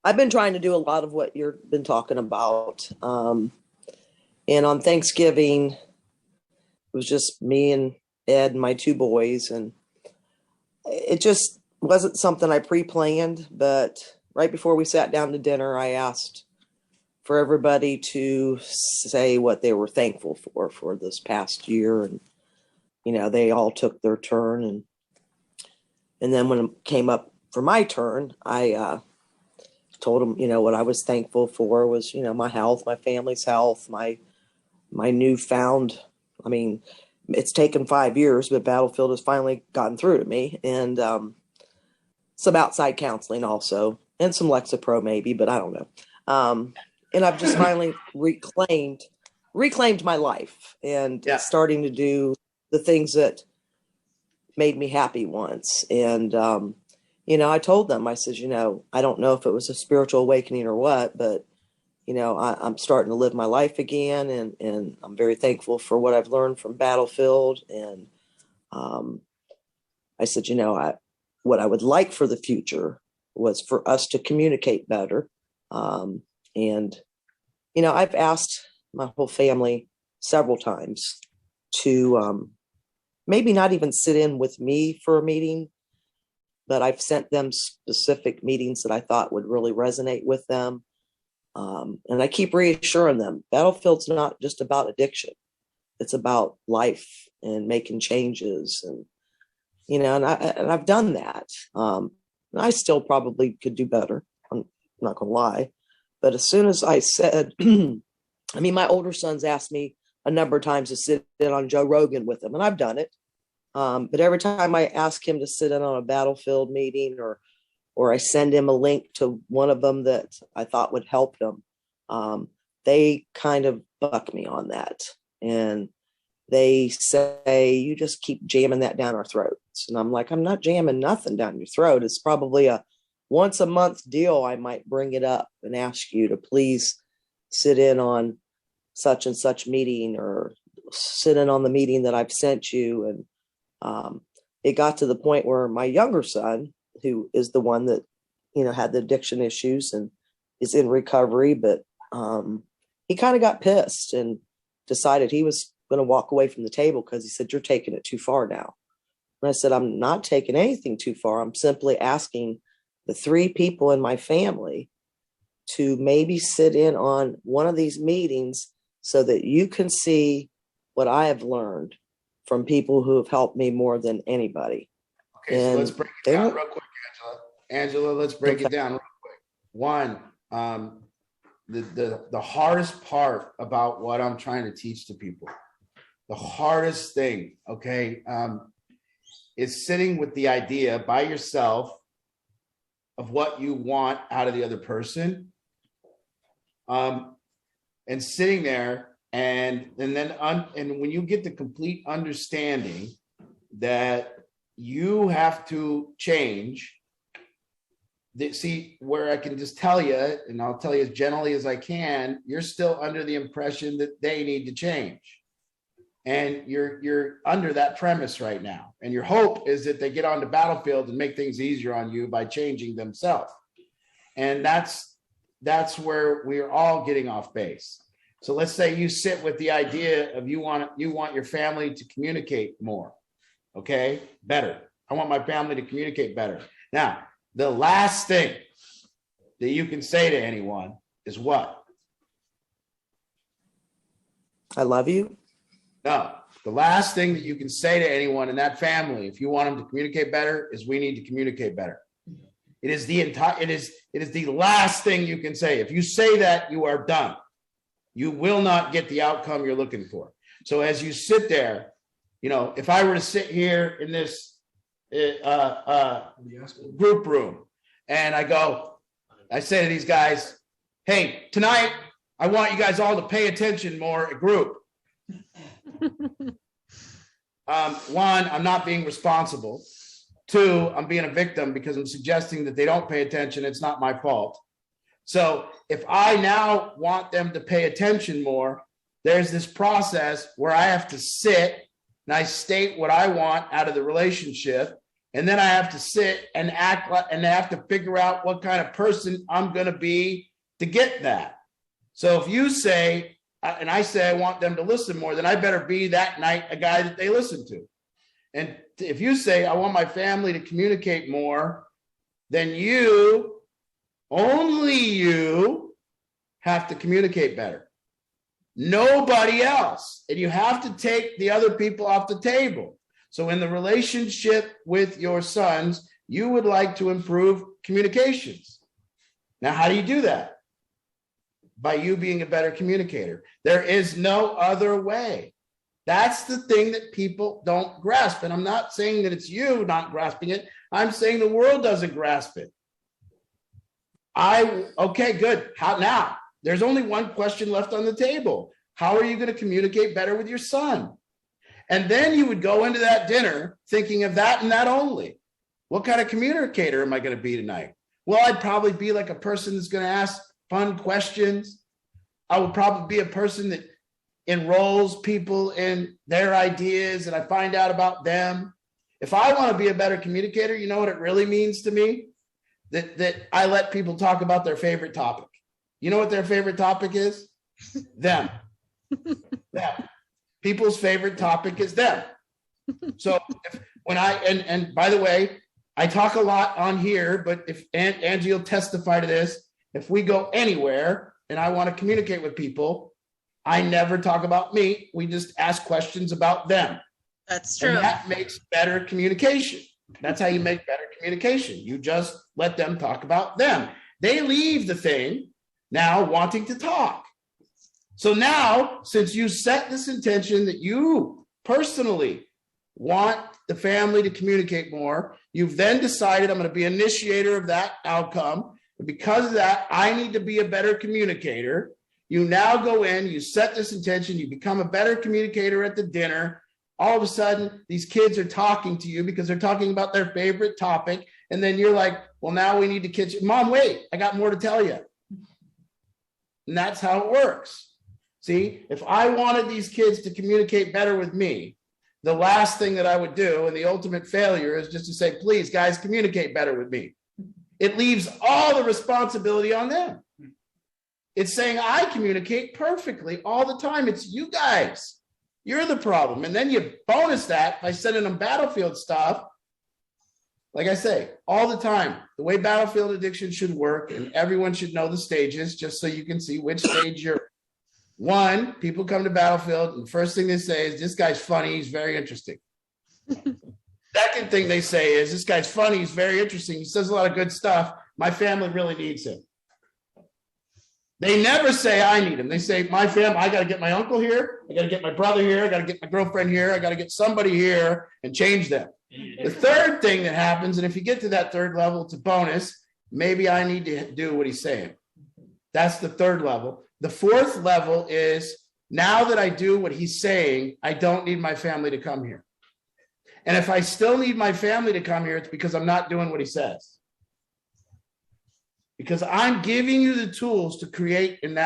I've been trying to do a lot of what you've been talking about. And on Thanksgiving, it was just me and Ed and my 2 boys. And it just wasn't something I pre-planned, but right before we sat down to dinner, I asked for everybody to say what they were thankful for this past year. And, you know, they all took their turn. And then when it came up for my turn, I told them, you know, what I was thankful for was, you know, my health, my family's health, my newfound, I mean, it's taken 5 years, but Battlefield has finally gotten through to me. And some outside counseling also, and some Lexapro maybe, but I don't know. And I've just finally reclaimed my life and starting to do the things that made me happy once. And, you know, I told them, I said, you know, I don't know if it was a spiritual awakening or what, but, you know, I'm starting to live my life again. And I'm very thankful for what I've learned from Battlefield. And I said, you know, what I would like for the future was for us to communicate better. And, you know, I've asked my whole family several times to maybe not even sit in with me for a meeting, but I've sent them specific meetings that I thought would really resonate with them. And I keep reassuring them, Battlefield's not just about addiction. It's about life and making changes. And, you know, and I've done that. I still probably could do better. I'm not going to lie. But as soon as I said, I mean, my older sons asked me a number of times to sit in on Joe Rogan with them, and I've done it. But every time I ask him to sit in on a Battlefield meeting or or I send him a link to one of them that I thought would help him, they kind of buck me on that. And they say, you just keep jamming that down our throats. And I'm like, I'm not jamming nothing down your throat. It's probably a once a month deal. I might bring it up and ask you to please sit in on such and such meeting, or sit in on the meeting that I've sent you. And it got to the point where my younger son, who is the one that, had the addiction issues and is in recovery, but he kind of got pissed and decided he was going to walk away from the table because he said, you're taking it too far now. And I said, I'm not taking anything too far. I'm simply asking the 3 people in my family to maybe sit in on one of these meetings so that you can see what I have learned from people who have helped me more than anybody. Okay, so let's break it down real quick, Angela. Angela, let's break it down real quick. One, the hardest part about what I'm trying to teach to people, the hardest thing, okay, is sitting with the idea by yourself of what you want out of the other person, and sitting there, and when you get the complete understanding that you have to change. See, where I can just tell you, and I'll tell you as gently as I can, you're still under the impression that they need to change. And you're under that premise right now. And your hope is that they get on the battlefield and make things easier on you by changing themselves. And that's where we're all getting off base. So let's say you sit with the idea of you want your family to communicate more, okay? Better. I want my family to communicate better. Now, the last thing that you can say to anyone is what? I love you. No, the last thing that you can say to anyone in that family, if you want them to communicate better, is we need to communicate better. It is the last thing you can say. If you say that, you are done. You will not get the outcome you're looking for. So as you sit there, if I were to sit here in this group room and I say to these guys, hey, tonight, I want you guys all to pay attention more at group. One, I'm not being responsible. 2, I'm being a victim because I'm suggesting that they don't pay attention. It's not my fault. So if I now want them to pay attention more, there's this process where I have to sit and I state what I want out of the relationship. And then I have to sit and act like, and I have to figure out what kind of person I'm going to be to get that. So if you say, and I say I want them to listen more, then I better be that night a guy that they listen to. And if you say I want my family to communicate more, then only you have to communicate better. Nobody else. And you have to take the other people off the table. So in the relationship with your sons, you would like to improve communications. Now, how do you do that? By you being a better communicator. There is no other way. That's the thing that people don't grasp. And I'm not saying that it's you not grasping it. I'm saying the world doesn't grasp it. Okay, good. How now? There's only one question left on the table. How are you going to communicate better with your son? And then you would go into that dinner thinking of that and that only. What kind of communicator am I going to be tonight? Well, I'd probably be like a person that's going to ask fun questions. I would probably be a person that enrolls people in their ideas and I find out about them. If I want to be a better communicator, you know what it really means to me? That I let people talk about their favorite topic. You know what their favorite topic is? Them. Them. People's favorite topic is them. So and by the way, I talk a lot on here, but if Angie will testify to this, if we go anywhere and I want to communicate with people, I never talk about me. We just ask questions about them. That's true. And that makes better communication. That's how you make better communication. You just let them talk about them. They leave the thing now wanting to talk. So now, since you set this intention that you personally want the family to communicate more. You've then decided I'm going to be initiator of that outcome. And because of that, I need to be a better communicator. You now go in, you set this intention, you become a better communicator at the dinner. All of a sudden, these kids are talking to you because they're talking about their favorite topic. And then you're like, well, now we need to kitchen. Mom, wait, I got more to tell you. And that's how it works. See, if I wanted these kids to communicate better with me, the last thing that I would do, and the ultimate failure, is just to say, please, guys, communicate better with me. It leaves all the responsibility on them. It's saying I communicate perfectly all the time. It's you guys. You're the problem. And then you bonus that by sending them Battlefield stuff. Like I say, all the time, the way Battlefield addiction should work, and everyone should know the stages just so you can see which stage you're. One, people come to Battlefield, and the first thing they say is, this guy's funny, he's very interesting. Second thing they say is, this guy's funny, he's very interesting, he says a lot of good stuff, my family really needs him. They never say I need him. They say, my family, I got to get my uncle here, I got to get my brother here, I got to get my girlfriend here, I got to get somebody here and change them. The third thing that happens, and if you get to that third level, it's a bonus, maybe I need to do what he's saying. That's the third level. The fourth level is, now that I do what he's saying, I don't need my family to come here. And if I still need my family to come here, it's because I'm not doing what he says. Because I'm giving you the tools to create in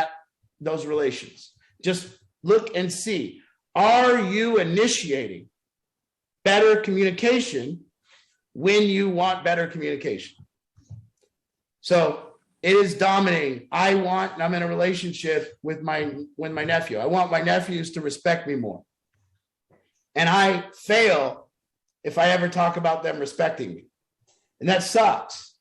those relations. Just look and see, are you initiating better communication when you want better communication? So it is dominating. I'm in a relationship with my nephew. I want my nephews to respect me more. And I fail if I ever talk about them respecting me. And that sucks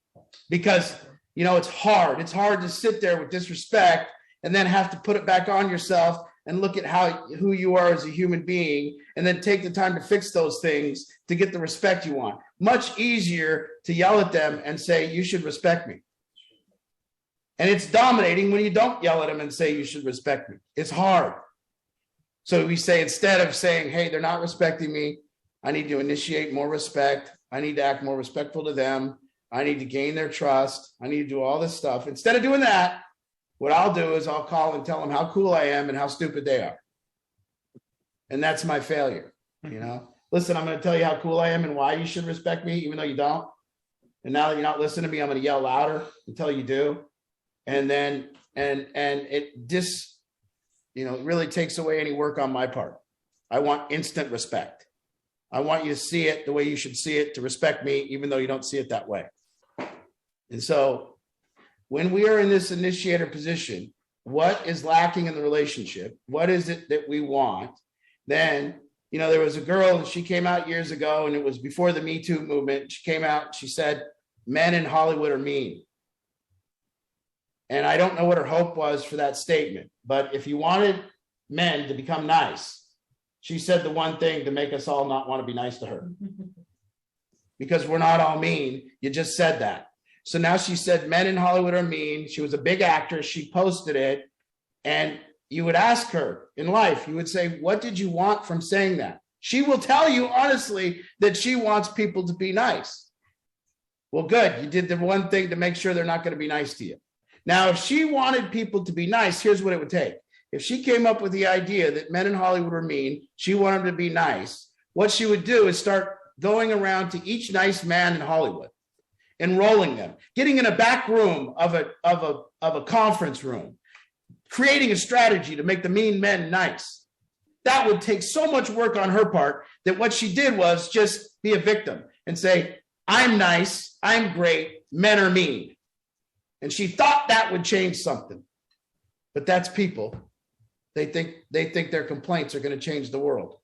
because, it's hard. It's hard to sit there with disrespect and then have to put it back on yourself and look at who you are as a human being, and then take the time to fix those things to get the respect you want. Much easier to yell at them and say, you should respect me. And it's dominating when you don't yell at them and say, you should respect me. It's hard. So we say, instead of saying, hey, they're not respecting me, I need to initiate more respect. I need to act more respectful to them. I need to gain their trust. I need to do all this stuff. Instead of doing that, what I'll do is I'll call and tell them how cool I am and how stupid they are. And that's my failure. Listen, I'm going to tell you how cool I am and why you should respect me, even though you don't. And now that you're not listening to me, I'm going to yell louder until you do. And then, and it just, really takes away any work on my part. I want instant respect. I want you to see it the way you should see it, to respect me, even though you don't see it that way. And so when we are in this initiator position, what is lacking in the relationship? What is it that we want? Then, there was a girl, and she came out years ago, and it was before the Me Too movement. She came out, and she said, men in Hollywood are mean. And I don't know what her hope was for that statement, but if you wanted men to become nice, she said the one thing to make us all not want to be nice to her. Because we're not all mean. You just said that. So now she said men in Hollywood are mean. She was a big actress. She posted it. And you would ask her in life, you would say, what did you want from saying that? She will tell you honestly that she wants people to be nice. Well, good. You did the one thing to make sure they're not going to be nice to you. Now, if she wanted people to be nice, here's what it would take. If she came up with the idea that men in Hollywood were mean, she wanted them to be nice, what she would do is start going around to each nice man in Hollywood, enrolling them, getting in a back room of a conference room, creating a strategy to make the mean men nice. That would take so much work on her part that what she did was just be a victim and say, I'm nice, I'm great, men are mean. And she thought that would change something. But that's people. They think their complaints are going to change the world.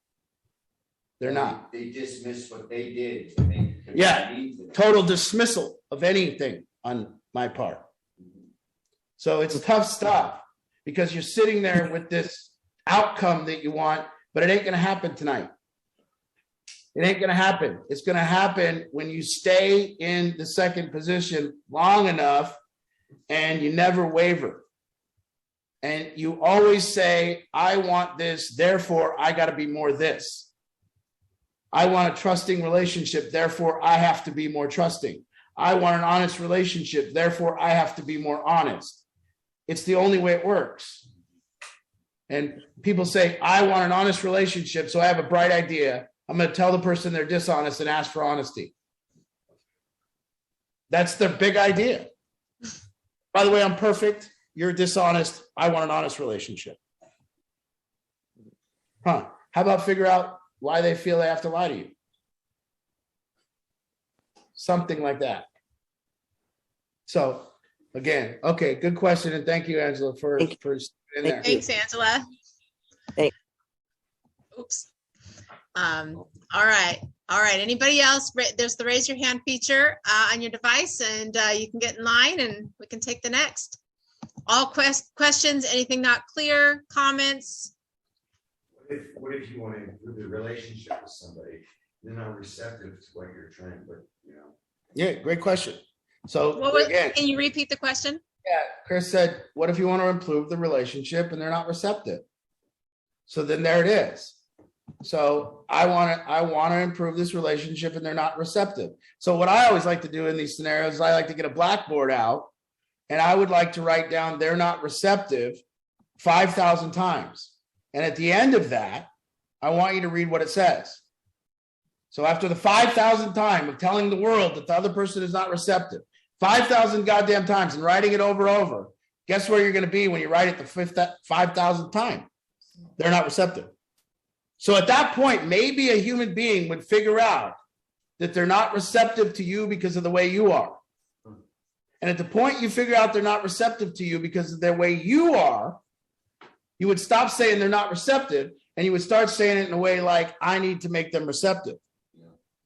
They're not. They dismiss what they did. Total dismissal of anything on my part. So it's tough stuff because you're sitting there with this outcome that you want, but it ain't going to happen tonight. It ain't going to happen. It's going to happen when you stay in the second position long enough and you never waver. And you always say, I want this, therefore I got to be more this. I want a trusting relationship, therefore I have to be more trusting. I want an honest relationship, therefore I have to be more honest. It's the only way it works. And people say, I want an honest relationship, so I have a bright idea. I'm going to tell the person they're dishonest and ask for honesty. That's their big idea. By the way, I'm perfect. You're dishonest. I want an honest relationship. How about figure out why they feel they have to lie to you? Something like that. So again, okay, good question. And thank you, Angela, for in there. Thanks, Angela. Thanks. Oops. All right. Anybody else? There's the raise your hand feature on your device, and you can get in line and we can take the next. All questions, anything not clear, comments? What if you want to improve the relationship with somebody? They're not receptive to what you're trying, but Yeah, great question. So again, can you repeat the question? Yeah, Chris said, what if you want to improve the relationship and they're not receptive? So then there it is. So I want to improve this relationship and they're not receptive. So what I always like to do in these scenarios is I like to get a blackboard out and I would like to write down they're not receptive 5,000 times. And at the end of that, I want you to read what it says. So after the 5,000th time of telling the world that the other person is not receptive, 5,000 goddamn times and writing it over and over, guess where you're going to be when you write it the 5,000th time? They're not receptive. So at that point, maybe a human being would figure out that they're not receptive to you because of the way you are. And at the point you figure out they're not receptive to you because of the way you are, you would stop saying they're not receptive and you would start saying it in a way like, I need to make them receptive.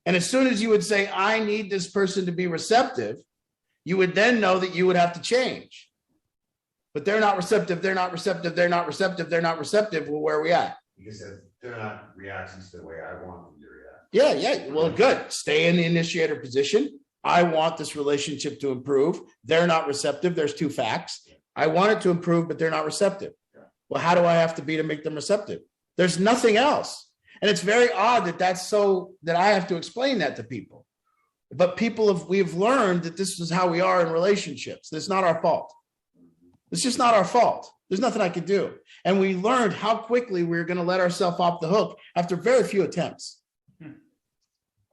And as soon as you would say, I need this person to be receptive, you would then know that you would have to change. But they're not receptive, they're not receptive, they're not receptive, they're not receptive. Well, where are we at? because they're not reacting to the way I want them to react. Yeah. Well, good. Stay in the initiator position. I want this relationship to improve. They're not receptive. There's two facts. I want it to improve, but they're not receptive. Well, how do I have to be to make them receptive? There's nothing else. And it's very odd that I have to explain that to people. But we've learned that this is how we are in relationships. It's not our fault. It's just not our fault. There's nothing I could do. And we learned how quickly we were going to let ourselves off the hook after very few attempts.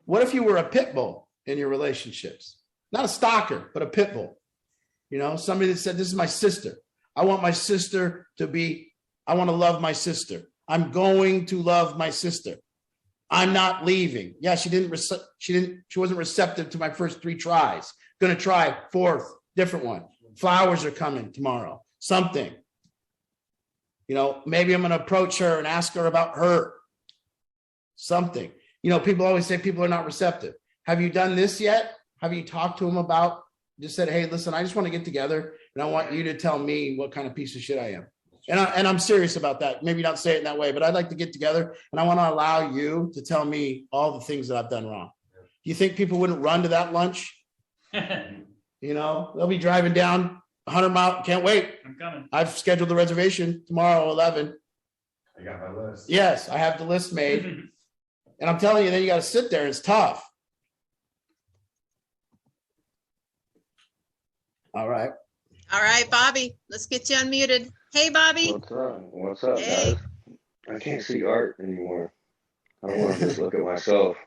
What if you were a pit bull in your relationships? Not a stalker, but a pit bull. You know, somebody that said, this is my sister. I want my sister I want to love my sister. I'm going to love my sister. I'm not leaving. Yeah, she wasn't receptive to my first 3 tries. Going to try 4th, different one. Flowers are coming tomorrow. Something. You know, maybe I'm going to approach her and ask her about her. Something. You know, people always say people are not receptive. Have you done this yet? Have you talked to them about, just said, hey, listen, I just want to get together and I want you to tell me what kind of piece of shit I am. And I'm serious about that. Maybe not say it in that way, but I'd like to get together and I want to allow you to tell me all the things that I've done wrong. Do you think people wouldn't run to that lunch? You know, they'll be driving down 100 miles. Can't wait. I'm coming. I've scheduled the reservation tomorrow, 11. I got my list. Yes, I have the list made. And I'm telling you, then you got to sit there. It's tough. All right. All right, Bobby, let's get you unmuted. Hey, Bobby. What's up, Hey. guys? I can't see art anymore. I don't want to just look at myself.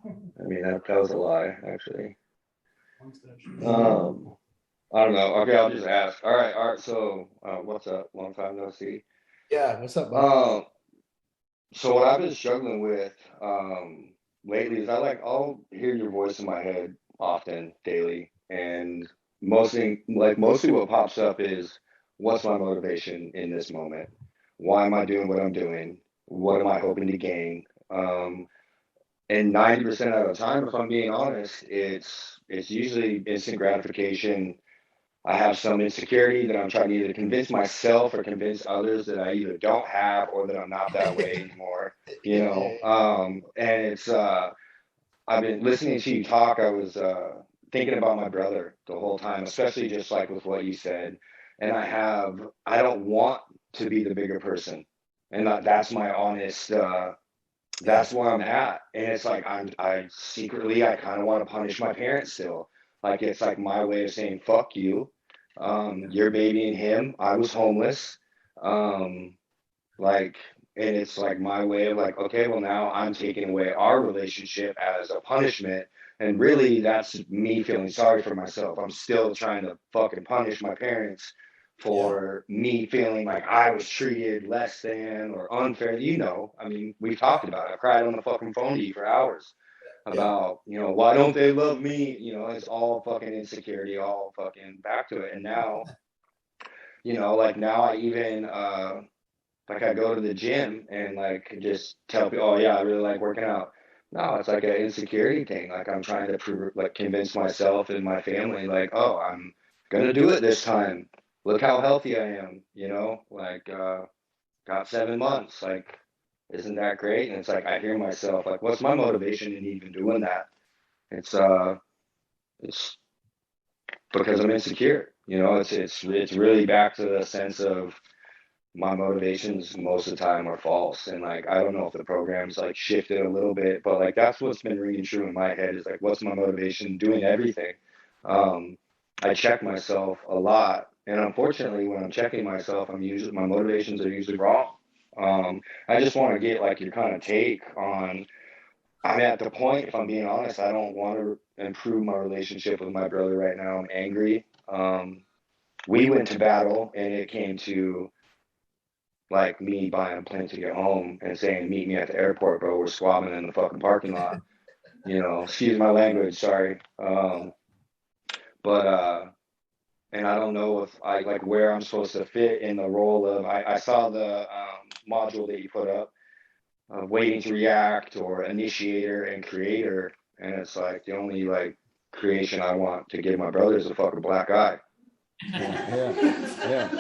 I mean, that was a lie, actually. I don't know. Okay, I'll just ask. All right. So, what's up? Long time no see. Yeah, what's up, Bob? So what I've been struggling with lately is I'll hear your voice in my head often, daily, and mostly what pops up is, what's my motivation in this moment? Why am I doing what I'm doing? What am I hoping to gain? And 90% of the time, if I'm being honest, it's usually instant gratification. I have some insecurity that I'm trying to either convince myself or convince others that I either don't have or that I'm not that way anymore. You know, and it's I've been listening to you talk. I was thinking about my brother the whole time, especially just like with what you said. And I don't want to be the bigger person, and that's my honest that's where I'm at. And it's like, I secretly, I kind of want to punish my parents still. Like, it's like my way of saying, fuck you. You're babying him. I was homeless. Like, and it's like my way of like, okay, well, now I'm taking away our relationship as a punishment. And really, that's me feeling sorry for myself. I'm still trying to fucking punish my parents for me feeling like I was treated less than or unfair. You know, I mean, we've talked about it. I cried on the fucking phone to you for hours about, you know, why don't they love me? You know, it's all fucking insecurity, all fucking back to it. And now, you know, like now I even, like I go to the gym and like just tell people, oh yeah, I really like working out. No, it's like an insecurity thing. Like I'm trying to prove, like convince myself and my family, like, oh, I'm gonna do it this time. Look how healthy I am. You know, like got 7 months. Like, isn't that great? And it's like I hear myself, like, what's my motivation in even doing that? It's because I'm insecure. You know, it's really back to the sense of my motivations most of the time are false. And like, I don't know if the program's like shifted a little bit, but like, that's what's been ringing true in my head is like, what's my motivation doing everything? I check myself a lot. And unfortunately, when I'm checking myself, my motivations are usually wrong. I just want to get like your kind of take on, I'm at the point, if I'm being honest, I don't want to improve my relationship with my brother right now. I'm angry. We went to battle and it came to like me buying a plane to get home and saying, meet me at the airport, bro. We're squabbling in the fucking parking lot. You know, excuse my language, sorry. And I don't know if I like where I'm supposed to fit in the role of, I saw the module that you put up, waiting to react or initiator and creator. And it's like the only like creation I want to give my brother is a fucking black eye. Yeah.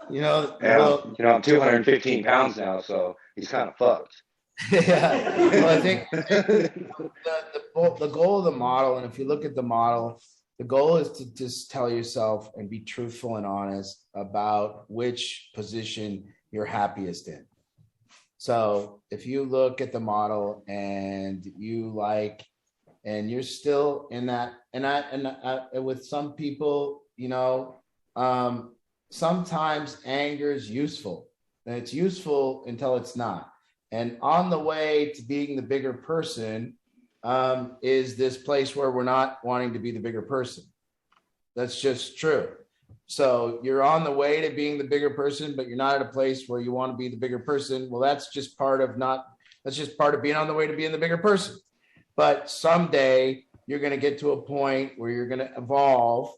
You know, and I'm 215 pounds now, so he's kind of fucked. Yeah. Well, I think the goal of the model, and if you look at the model, the goal is to just tell yourself and be truthful and honest about which position you're happiest in. So if you look at the model and you like, and you're still in that, and I with some people, you know, sometimes anger is useful, and it's useful until it's not. And on the way to being the bigger person is this place where we're not wanting to be the bigger person. That's just true. So you're on the way to being the bigger person, but you're not at a place where you want to be the bigger person. Well, that's just part of being on the way to being the bigger person. But someday you're going to get to a point where you're going to evolve,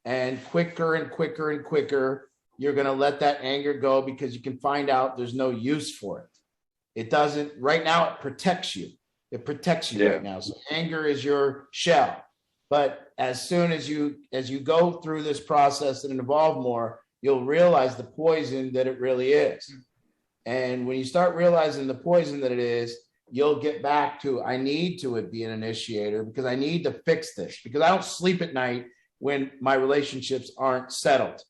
and quicker and quicker and quicker, you're going to let that anger go because you can find out there's no use for it. It doesn't, right now, it protects you. It protects you right now. So anger is your shell. But as soon as you go through this process and evolve more, you'll realize the poison that it really is. And when you start realizing the poison that it is, you'll get back to, I need to be an initiator because I need to fix this, because I don't sleep at night when my relationships aren't settled.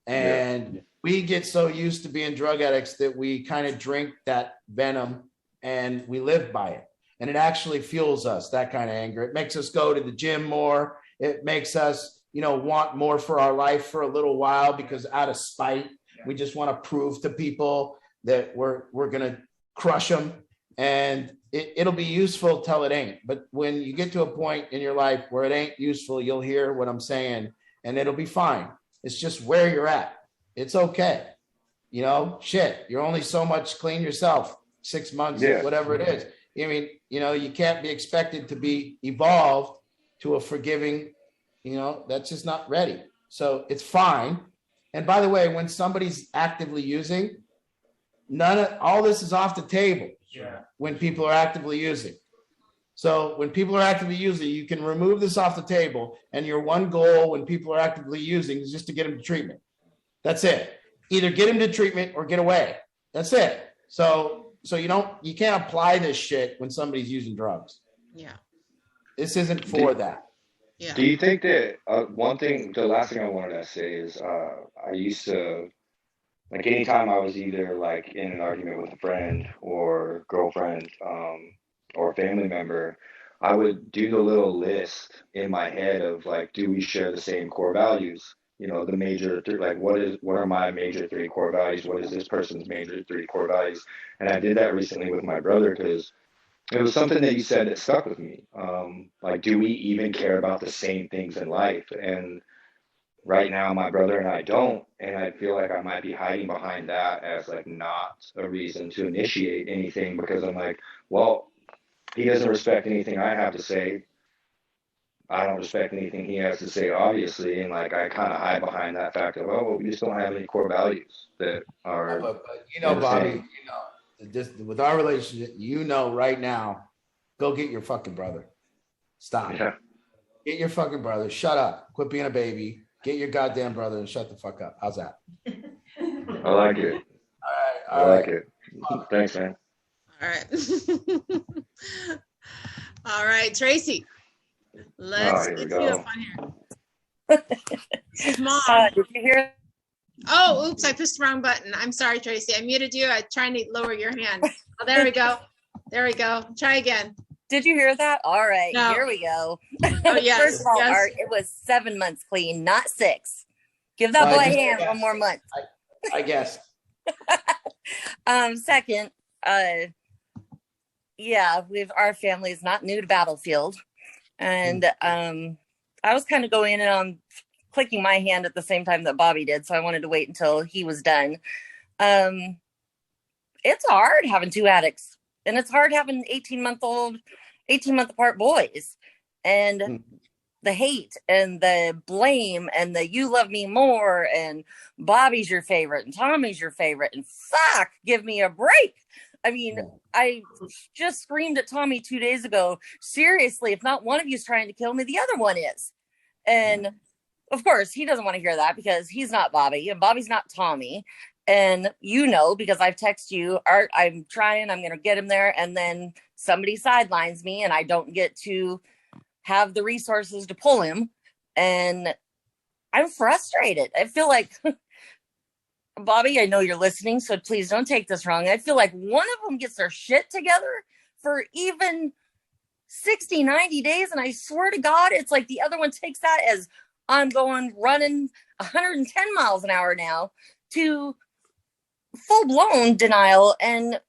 And we get so used to being drug addicts that we kind of drink that venom and we live by it. And it actually fuels us, that kind of anger. It makes us go to the gym more. It makes us, you know, want more for our life for a little while, because out of spite, we just want to prove to people that we're going to crush them. And it'll be useful till it ain't. But when you get to a point in your life where it ain't useful, you'll hear what I'm saying and it'll be fine. It's just where you're at. It's okay. You know, shit, you're only so much clean yourself, 6 months, whatever it is. I mean, you know, you can't be expected to be evolved to a forgiving, you know, that's just not ready. So it's fine. And by the way, when somebody's actively using, all this is off the table. When people are actively using. So when people are actively using, you can remove this off the table, and your one goal when people are actively using is just to get them to treatment. That's it. Either get them to treatment or get away. That's it. So you can't apply this shit when somebody's using drugs. Yeah. This isn't for that. Yeah. Do you think that the last thing I wanted to say is I used to like anytime I was either like in an argument with a friend or girlfriend, or a family member, I would do the little list in my head of like, do we share the same core values? You know, the major three, like what are my major three core values? What is this person's major three core values? And I did that recently with my brother because it was something that you said that stuck with me. Like, do we even care about the same things in life? And right now, my brother and I don't, and I feel like I might be hiding behind that as like not a reason to initiate anything because I'm like, well, he doesn't respect anything I have to say. I don't respect anything he has to say, obviously, and like I kind of hide behind that fact of, oh, well, we just don't have any core values that are. But you know, Bobby, you know, just with our relationship, you know, right now, go get your fucking brother. Stop. Yeah. Get your fucking brother. Shut up. Quit being a baby. Get your goddamn brother and shut the fuck up. How's that? I like it. All right. I like it. Thanks, man. All right. All right, Tracy. Let's here we get you go. up on here. Mom. Did you hear? Oh, oops, I pushed the wrong button. I'm sorry, Tracy. I muted you. I tried to lower your hand. Oh, there we go. There we go. Try again. Did you hear that? All right, No. here we go. Oh, yes. First of all, yes. Art, it was 7 months clean, not 6. Give that boy a hand one more month. I guess. Second, yeah, our family is not new to Battlefield. And I was kind of going in on clicking my hand at the same time that Bobby did, so I wanted to wait until he was done. It's hard having 2 addicts, and it's hard having 18-month apart boys, and the hate and the blame and the you love me more and Bobby's your favorite and Tommy's your favorite and fuck, give me a break. I mean, I just screamed at Tommy 2 days ago, seriously, if not one of you is trying to kill me, the other one is. And of course, he doesn't want to hear that because he's not Bobby and Bobby's not Tommy. And you know, because I've texted you, Art, I'm trying, I'm going to get him there. And then somebody sidelines me and I don't get to have the resources to pull him. And I'm frustrated. I feel like, Bobby, I know you're listening, so please don't take this wrong. I feel like one of them gets their shit together for even 60, 90 days. And I swear to God, it's like the other one takes that as I'm running 110 miles an hour now to full blown denial. And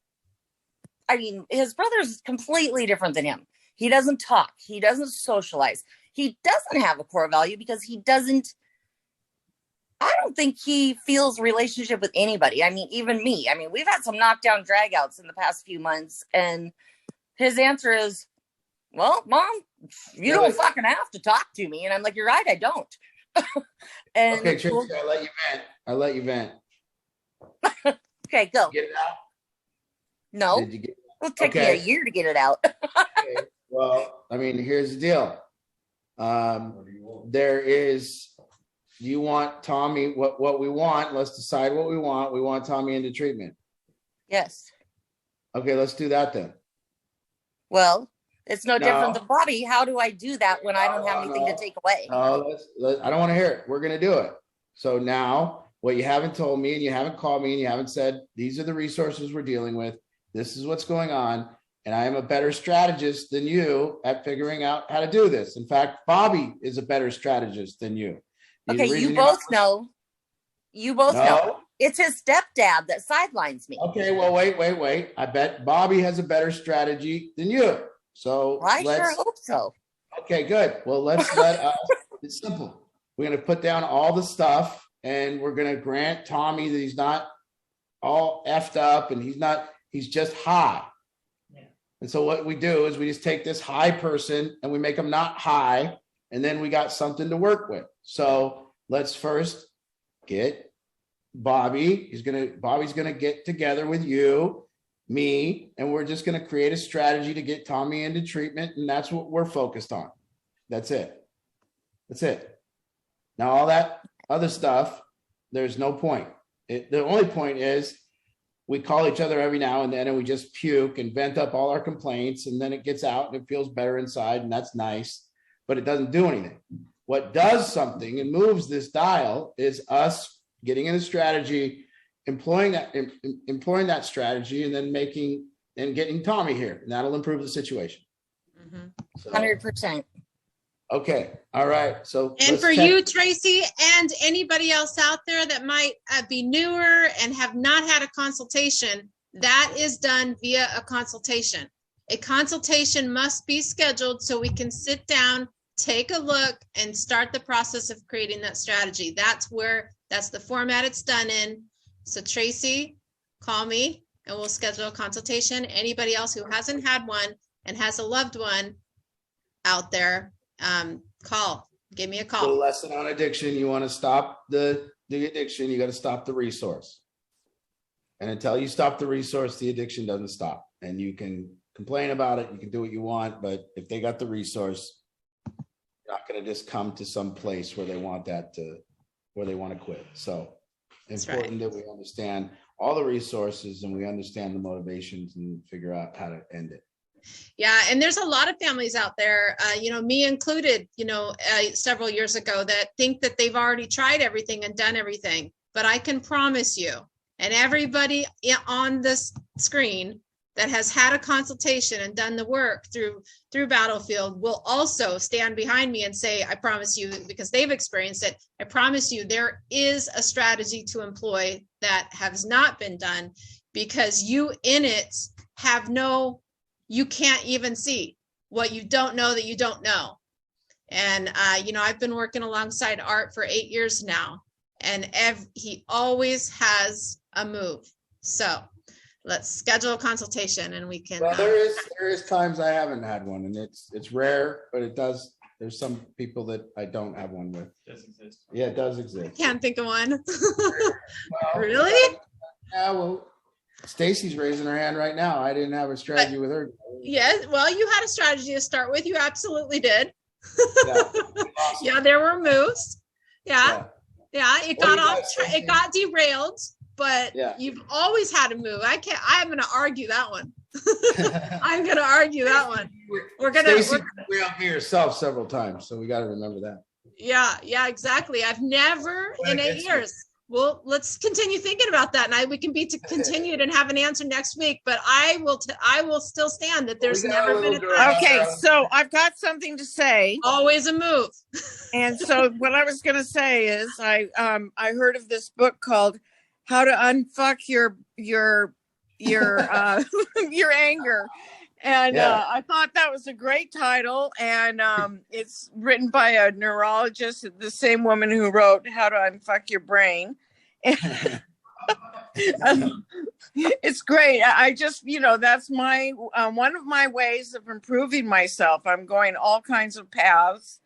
I mean, his brother's completely different than him. He doesn't talk. He doesn't socialize. He doesn't have a core value because I don't think he feels relationship with anybody. I mean, even me. I mean, we've had some knockdown dragouts in the past few months. And his answer is, well, Mom, you don't fucking have to talk to me. And I'm like, you're right, I don't. And okay, Tracy, I let you vent. Okay, go. Get it out? No. Did you get it out? It'll take me a year to get it out. Okay. Well, I mean, here's the deal. Do you want Tommy, what we want? Let's decide what we want. We want Tommy into treatment. Yes. Okay, let's do that then. Well, it's no different than Bobby. How do I do that when I don't have anything to take away? I don't want to hear it. We're going to do it. So now what you haven't told me and you haven't called me and you haven't said, these are the resources we're dealing with. This is what's going on. And I am a better strategist than you at figuring out how to do this. In fact, Bobby is a better strategist than you. Okay, you both know. You both know. It's his stepdad that sidelines me. Okay, well, wait. I bet Bobby has a better strategy than you. So I sure hope so. Okay, good. Well, it's simple. We're going to put down all the stuff and we're going to grant Tommy that he's not all effed up and he's just high. Yeah. And so what we do is we just take this high person and we make him not high. And then we got something to work with. So let's first get Bobby. Bobby's gonna get together with you, me, and we're just gonna create a strategy to get Tommy into treatment, and that's what we're focused on. That's it. Now all that other stuff, there's no point. The only point is we call each other every now and then, and we just puke and vent up all our complaints, and then it gets out and it feels better inside, and that's nice. But it doesn't do anything. What does something and moves this dial is us getting in a strategy employing that strategy, and then getting Tommy here, and that'll improve the situation. 100%. Okay. All right. So, and for you, Tracy, and anybody else out there that might be newer and have not had a consultation, that is done via a consultation. A consultation must be scheduled so we can sit down, take a look, and start the process of creating that strategy. That's the format it's done in. So Tracy, call me and we'll schedule a consultation. Anybody else who hasn't had one and has a loved one out there, give me a call. So lesson on addiction. You want to stop the addiction, you got to stop the resource. And until you stop the resource, the addiction doesn't stop. And you can complain about it, you can do what you want, but if they got the resource, you're not going to just come to some place where they want to quit. So it's important that we understand all the resources and we understand the motivations and figure out how to end it. Yeah, and there's a lot of families out there, me included, several years ago, that think that they've already tried everything and done everything. But I can promise you, and everybody on this screen that has had a consultation and done the work through Battlefield will also stand behind me and say, I promise you, because they've experienced it, I promise you there is a strategy to employ that has not been done, because you in it have you can't even see what you don't know that you don't know. And, I've been working alongside Art for 8 years now, and he always has a move. So let's schedule a consultation and we can. Well, there is times I haven't had one, and it's rare, but it does. There's some people that I don't have one with. It does exist. Yeah, it does exist. I can't think of one. Well, really? Yeah, well, Stacy's raising her hand right now. I didn't have a strategy with her. Yes, well, you had a strategy to start with. You absolutely did. Yeah, awesome. Yeah, there were moves. Yeah. It got derailed, but you've always had a move. I'm going to argue that one. I'm going to argue that one. Stacy derailed me herself several times, so we got to remember that. Yeah, exactly. I've never in 8 years. Well, let's continue thinking about that, and we can be continued and have an answer next week. But I will still stand that there's never been a time. Okay, so I've got something to say. Always a move. And so what I was going to say is, I heard of this book called "How to Unfuck Your your Anger," and I thought that was a great title. And it's written by a neurologist, the same woman who wrote "How to Unfuck Your Brain." It's great. I just, that's my one of my ways of improving myself. I'm going all kinds of paths,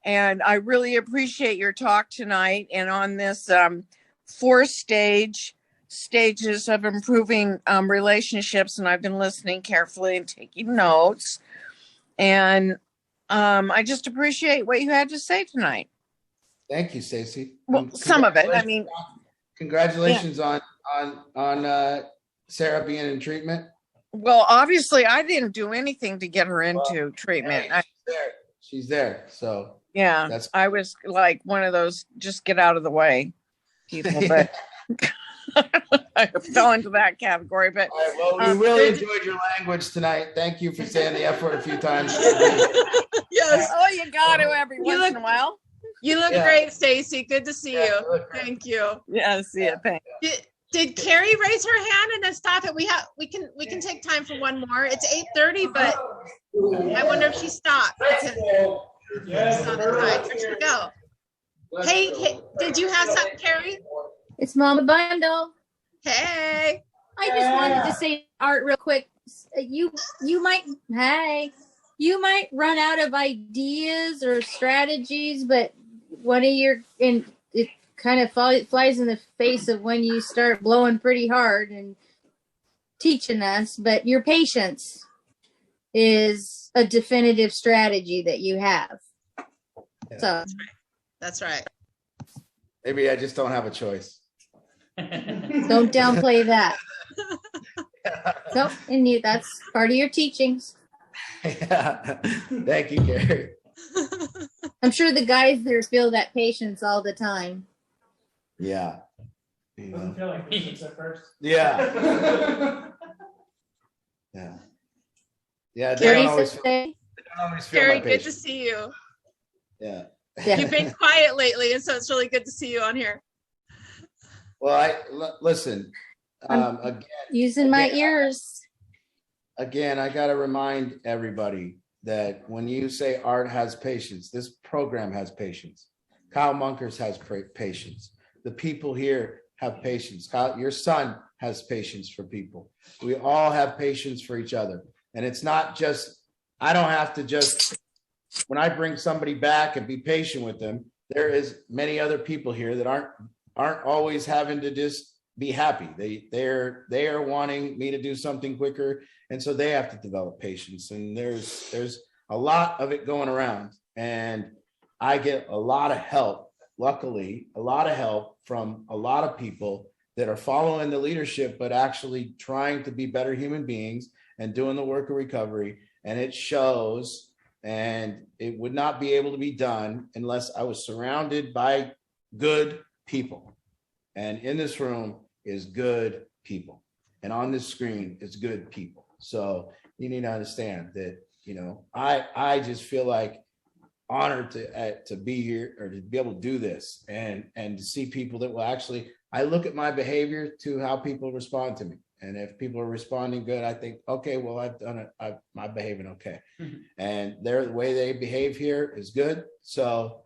and I really appreciate your talk tonight. And on this 4 stages of improving relationships, and I've been listening carefully and taking notes. And I just appreciate what you had to say tonight. Thank you, Stacy. Well, some of it. I mean, congratulations on Sarah being in treatment. Well, obviously, I didn't do anything to get her into treatment. Hey, she's there. So yeah, I was like one of those just get out of the way people, but I fell into that category. But all right, well, we really enjoyed your language tonight. Thank you for saying the F word a few times. Yes. Oh, you got to every once in a while. You look great, Stacy. Good to see you. Thank you. Yeah, see you. Thanks. Did Carrie raise her hand and then stop it? We can take time for one more. It's 8:30, but I wonder if she stopped. Yes. Where'd she go? Hey, did you have something, Carrie? It's Mama Bundle. Hey. I just wanted to say, Art, real quick. You might run out of ideas or strategies, but it kind of flies in the face of when you start blowing pretty hard and teaching us, but your patience is a definitive strategy that you have. Yeah. So that's right. Maybe I just don't have a choice. Don't downplay that. So, and that's part of your teachings. Yeah. Thank you, Carrie. I'm sure the guys there feel that patience all the time. Yeah. You Doesn't know? feel like patience at first. Yeah. Yeah. Yeah. They Carrie, don't always feel, they don't always feel Carrie, my good to patience. see you. Yeah. You've been quiet lately, and so it's really good to see you on here. Well, listen. Again, using my ears. Again, I got to remind everybody that when you say art has patience, this program has patience. Kyle Munkers has patience. The people here have patience. Kyle, your son has patience for people. We all have patience for each other. And it's not just, I don't have to just, when I bring somebody back and be patient with them, there is many other people here that aren't always having to just be happy. They are wanting me to do something quicker. And so they have to develop patience. And there's a lot of it going around. And I get a lot of help, luckily, a lot of help from a lot of people that are following the leadership, but actually trying to be better human beings and doing the work of recovery. And it shows, and it would not be able to be done unless I was surrounded by good people. And in this room is good people. And on this screen is good people. So you need to understand that, you know, I just feel like honored to be here or to be able to do this and to see people that will actually, I look at my behavior to how people respond to me. And if people are responding good, I think, okay, well, I've done it. I'm behaving okay. Mm-hmm. And the way they behave here is good. So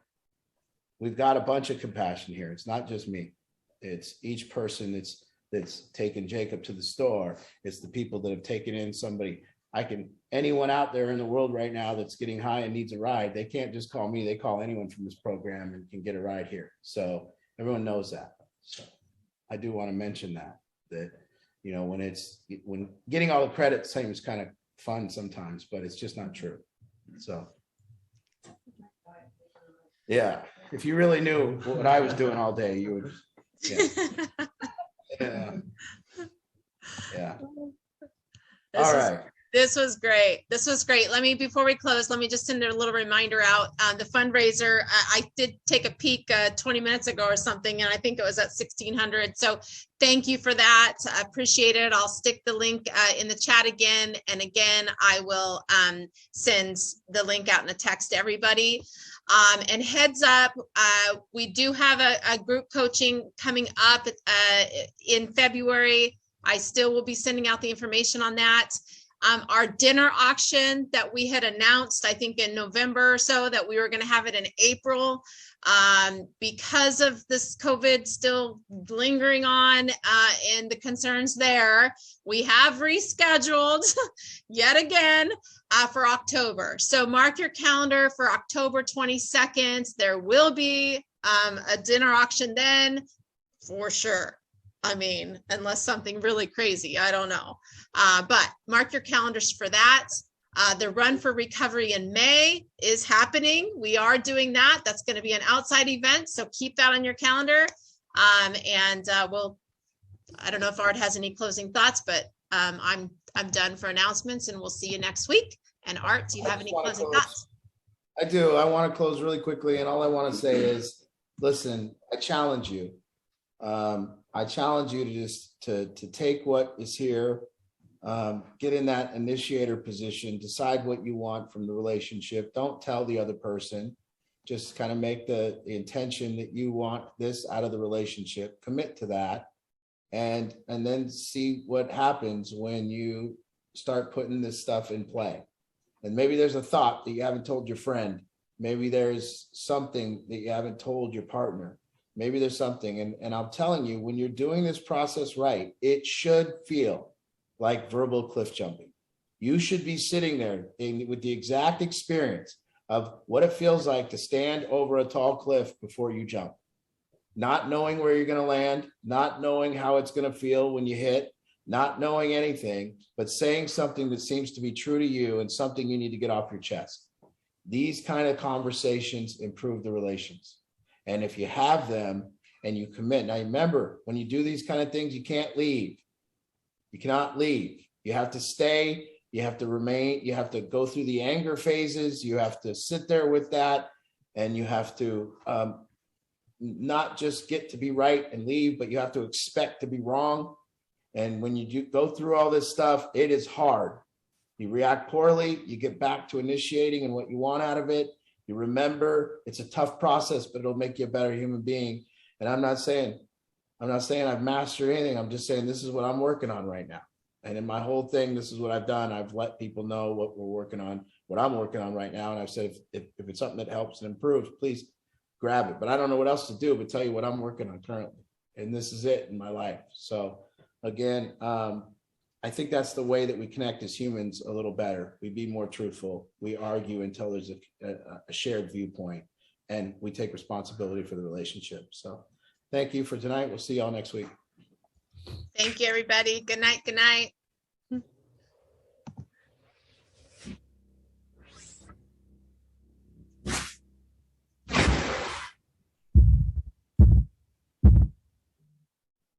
we've got a bunch of compassion here. It's not just me. It's each person that's taken Jacob to the store. It's the people that have taken in somebody. Anyone out there in the world right now that's getting high and needs a ride, they can't just call me. They call anyone from this program and can get a ride here. So everyone knows that. So I do want to mention that, you know, when getting all the credit seems kind of fun sometimes, but it's just not true. So, yeah, if you really knew what I was doing all day, you would, yeah. All right. This was great. This was great. Before we close, let me just send a little reminder out. The fundraiser, I did take a peek 20 minutes ago or something, and I think it was at 1,600. So thank you for that. I appreciate it. I'll stick the link in the chat again. And again, I will send the link out in a text to everybody. And heads up, we do have a group coaching coming up in February. I still will be sending out the information on that. Our dinner auction that we had announced, I think in November or so, that we were going to have it in April. Because of this COVID still lingering on and the concerns there, we have rescheduled yet again for October. So mark your calendar for October 22nd. There will be a dinner auction then for sure. I mean, unless something really crazy, I don't know. But mark your calendars for that. The Run for Recovery in May is happening. We are doing that. That's going to be an outside event, so keep that on your calendar. I don't know if Art has any closing thoughts, but I'm done for announcements, and we'll see you next week. And Art, do you have any closing thoughts? I do. I want to close really quickly, and all I want to say is, listen, I challenge you. I challenge you to just to take what is here, get in that initiator position, decide what you want from the relationship. Don't tell the other person. Just kind of make the intention that you want this out of the relationship. Commit to that, and then see what happens when you start putting this stuff in play. And maybe there's a thought that you haven't told your friend. Maybe there's something that you haven't told your partner. Maybe there's something, and I'm telling you, when you're doing this process right, it should feel like verbal cliff jumping. You should be sitting there with the exact experience of what it feels like to stand over a tall cliff before you jump, not knowing where you're going to land, not knowing how it's going to feel when you hit, not knowing anything, but saying something that seems to be true to you and something you need to get off your chest. These kind of conversations improve the relations. And if you have them and you commit, now remember, when you do these kind of things, you can't leave. You cannot leave. You have to stay. You have to remain. You have to go through the anger phases. You have to sit there with that. And you have to not just get to be right and leave, but you have to expect to be wrong. And when you go through all this stuff, it is hard. You react poorly, you get back to initiating and what you want out of it. You remember it's a tough process, but it'll make you a better human being. And I'm not saying I've mastered anything. I'm just saying this is what I'm working on right now. And in my whole thing, this is what I've done. I've let people know what we're working on, what I'm working on right now. And I've said, if it's something that helps and improves, please grab it. But I don't know what else to do but tell you what I'm working on currently. And this is it in my life. So again, I think that's the way that we connect as humans a little better. We be more truthful. We argue until there's a shared viewpoint, and we take responsibility for the relationship. So thank you for tonight. We'll see y'all next week. Thank you, everybody. Good night. Good night.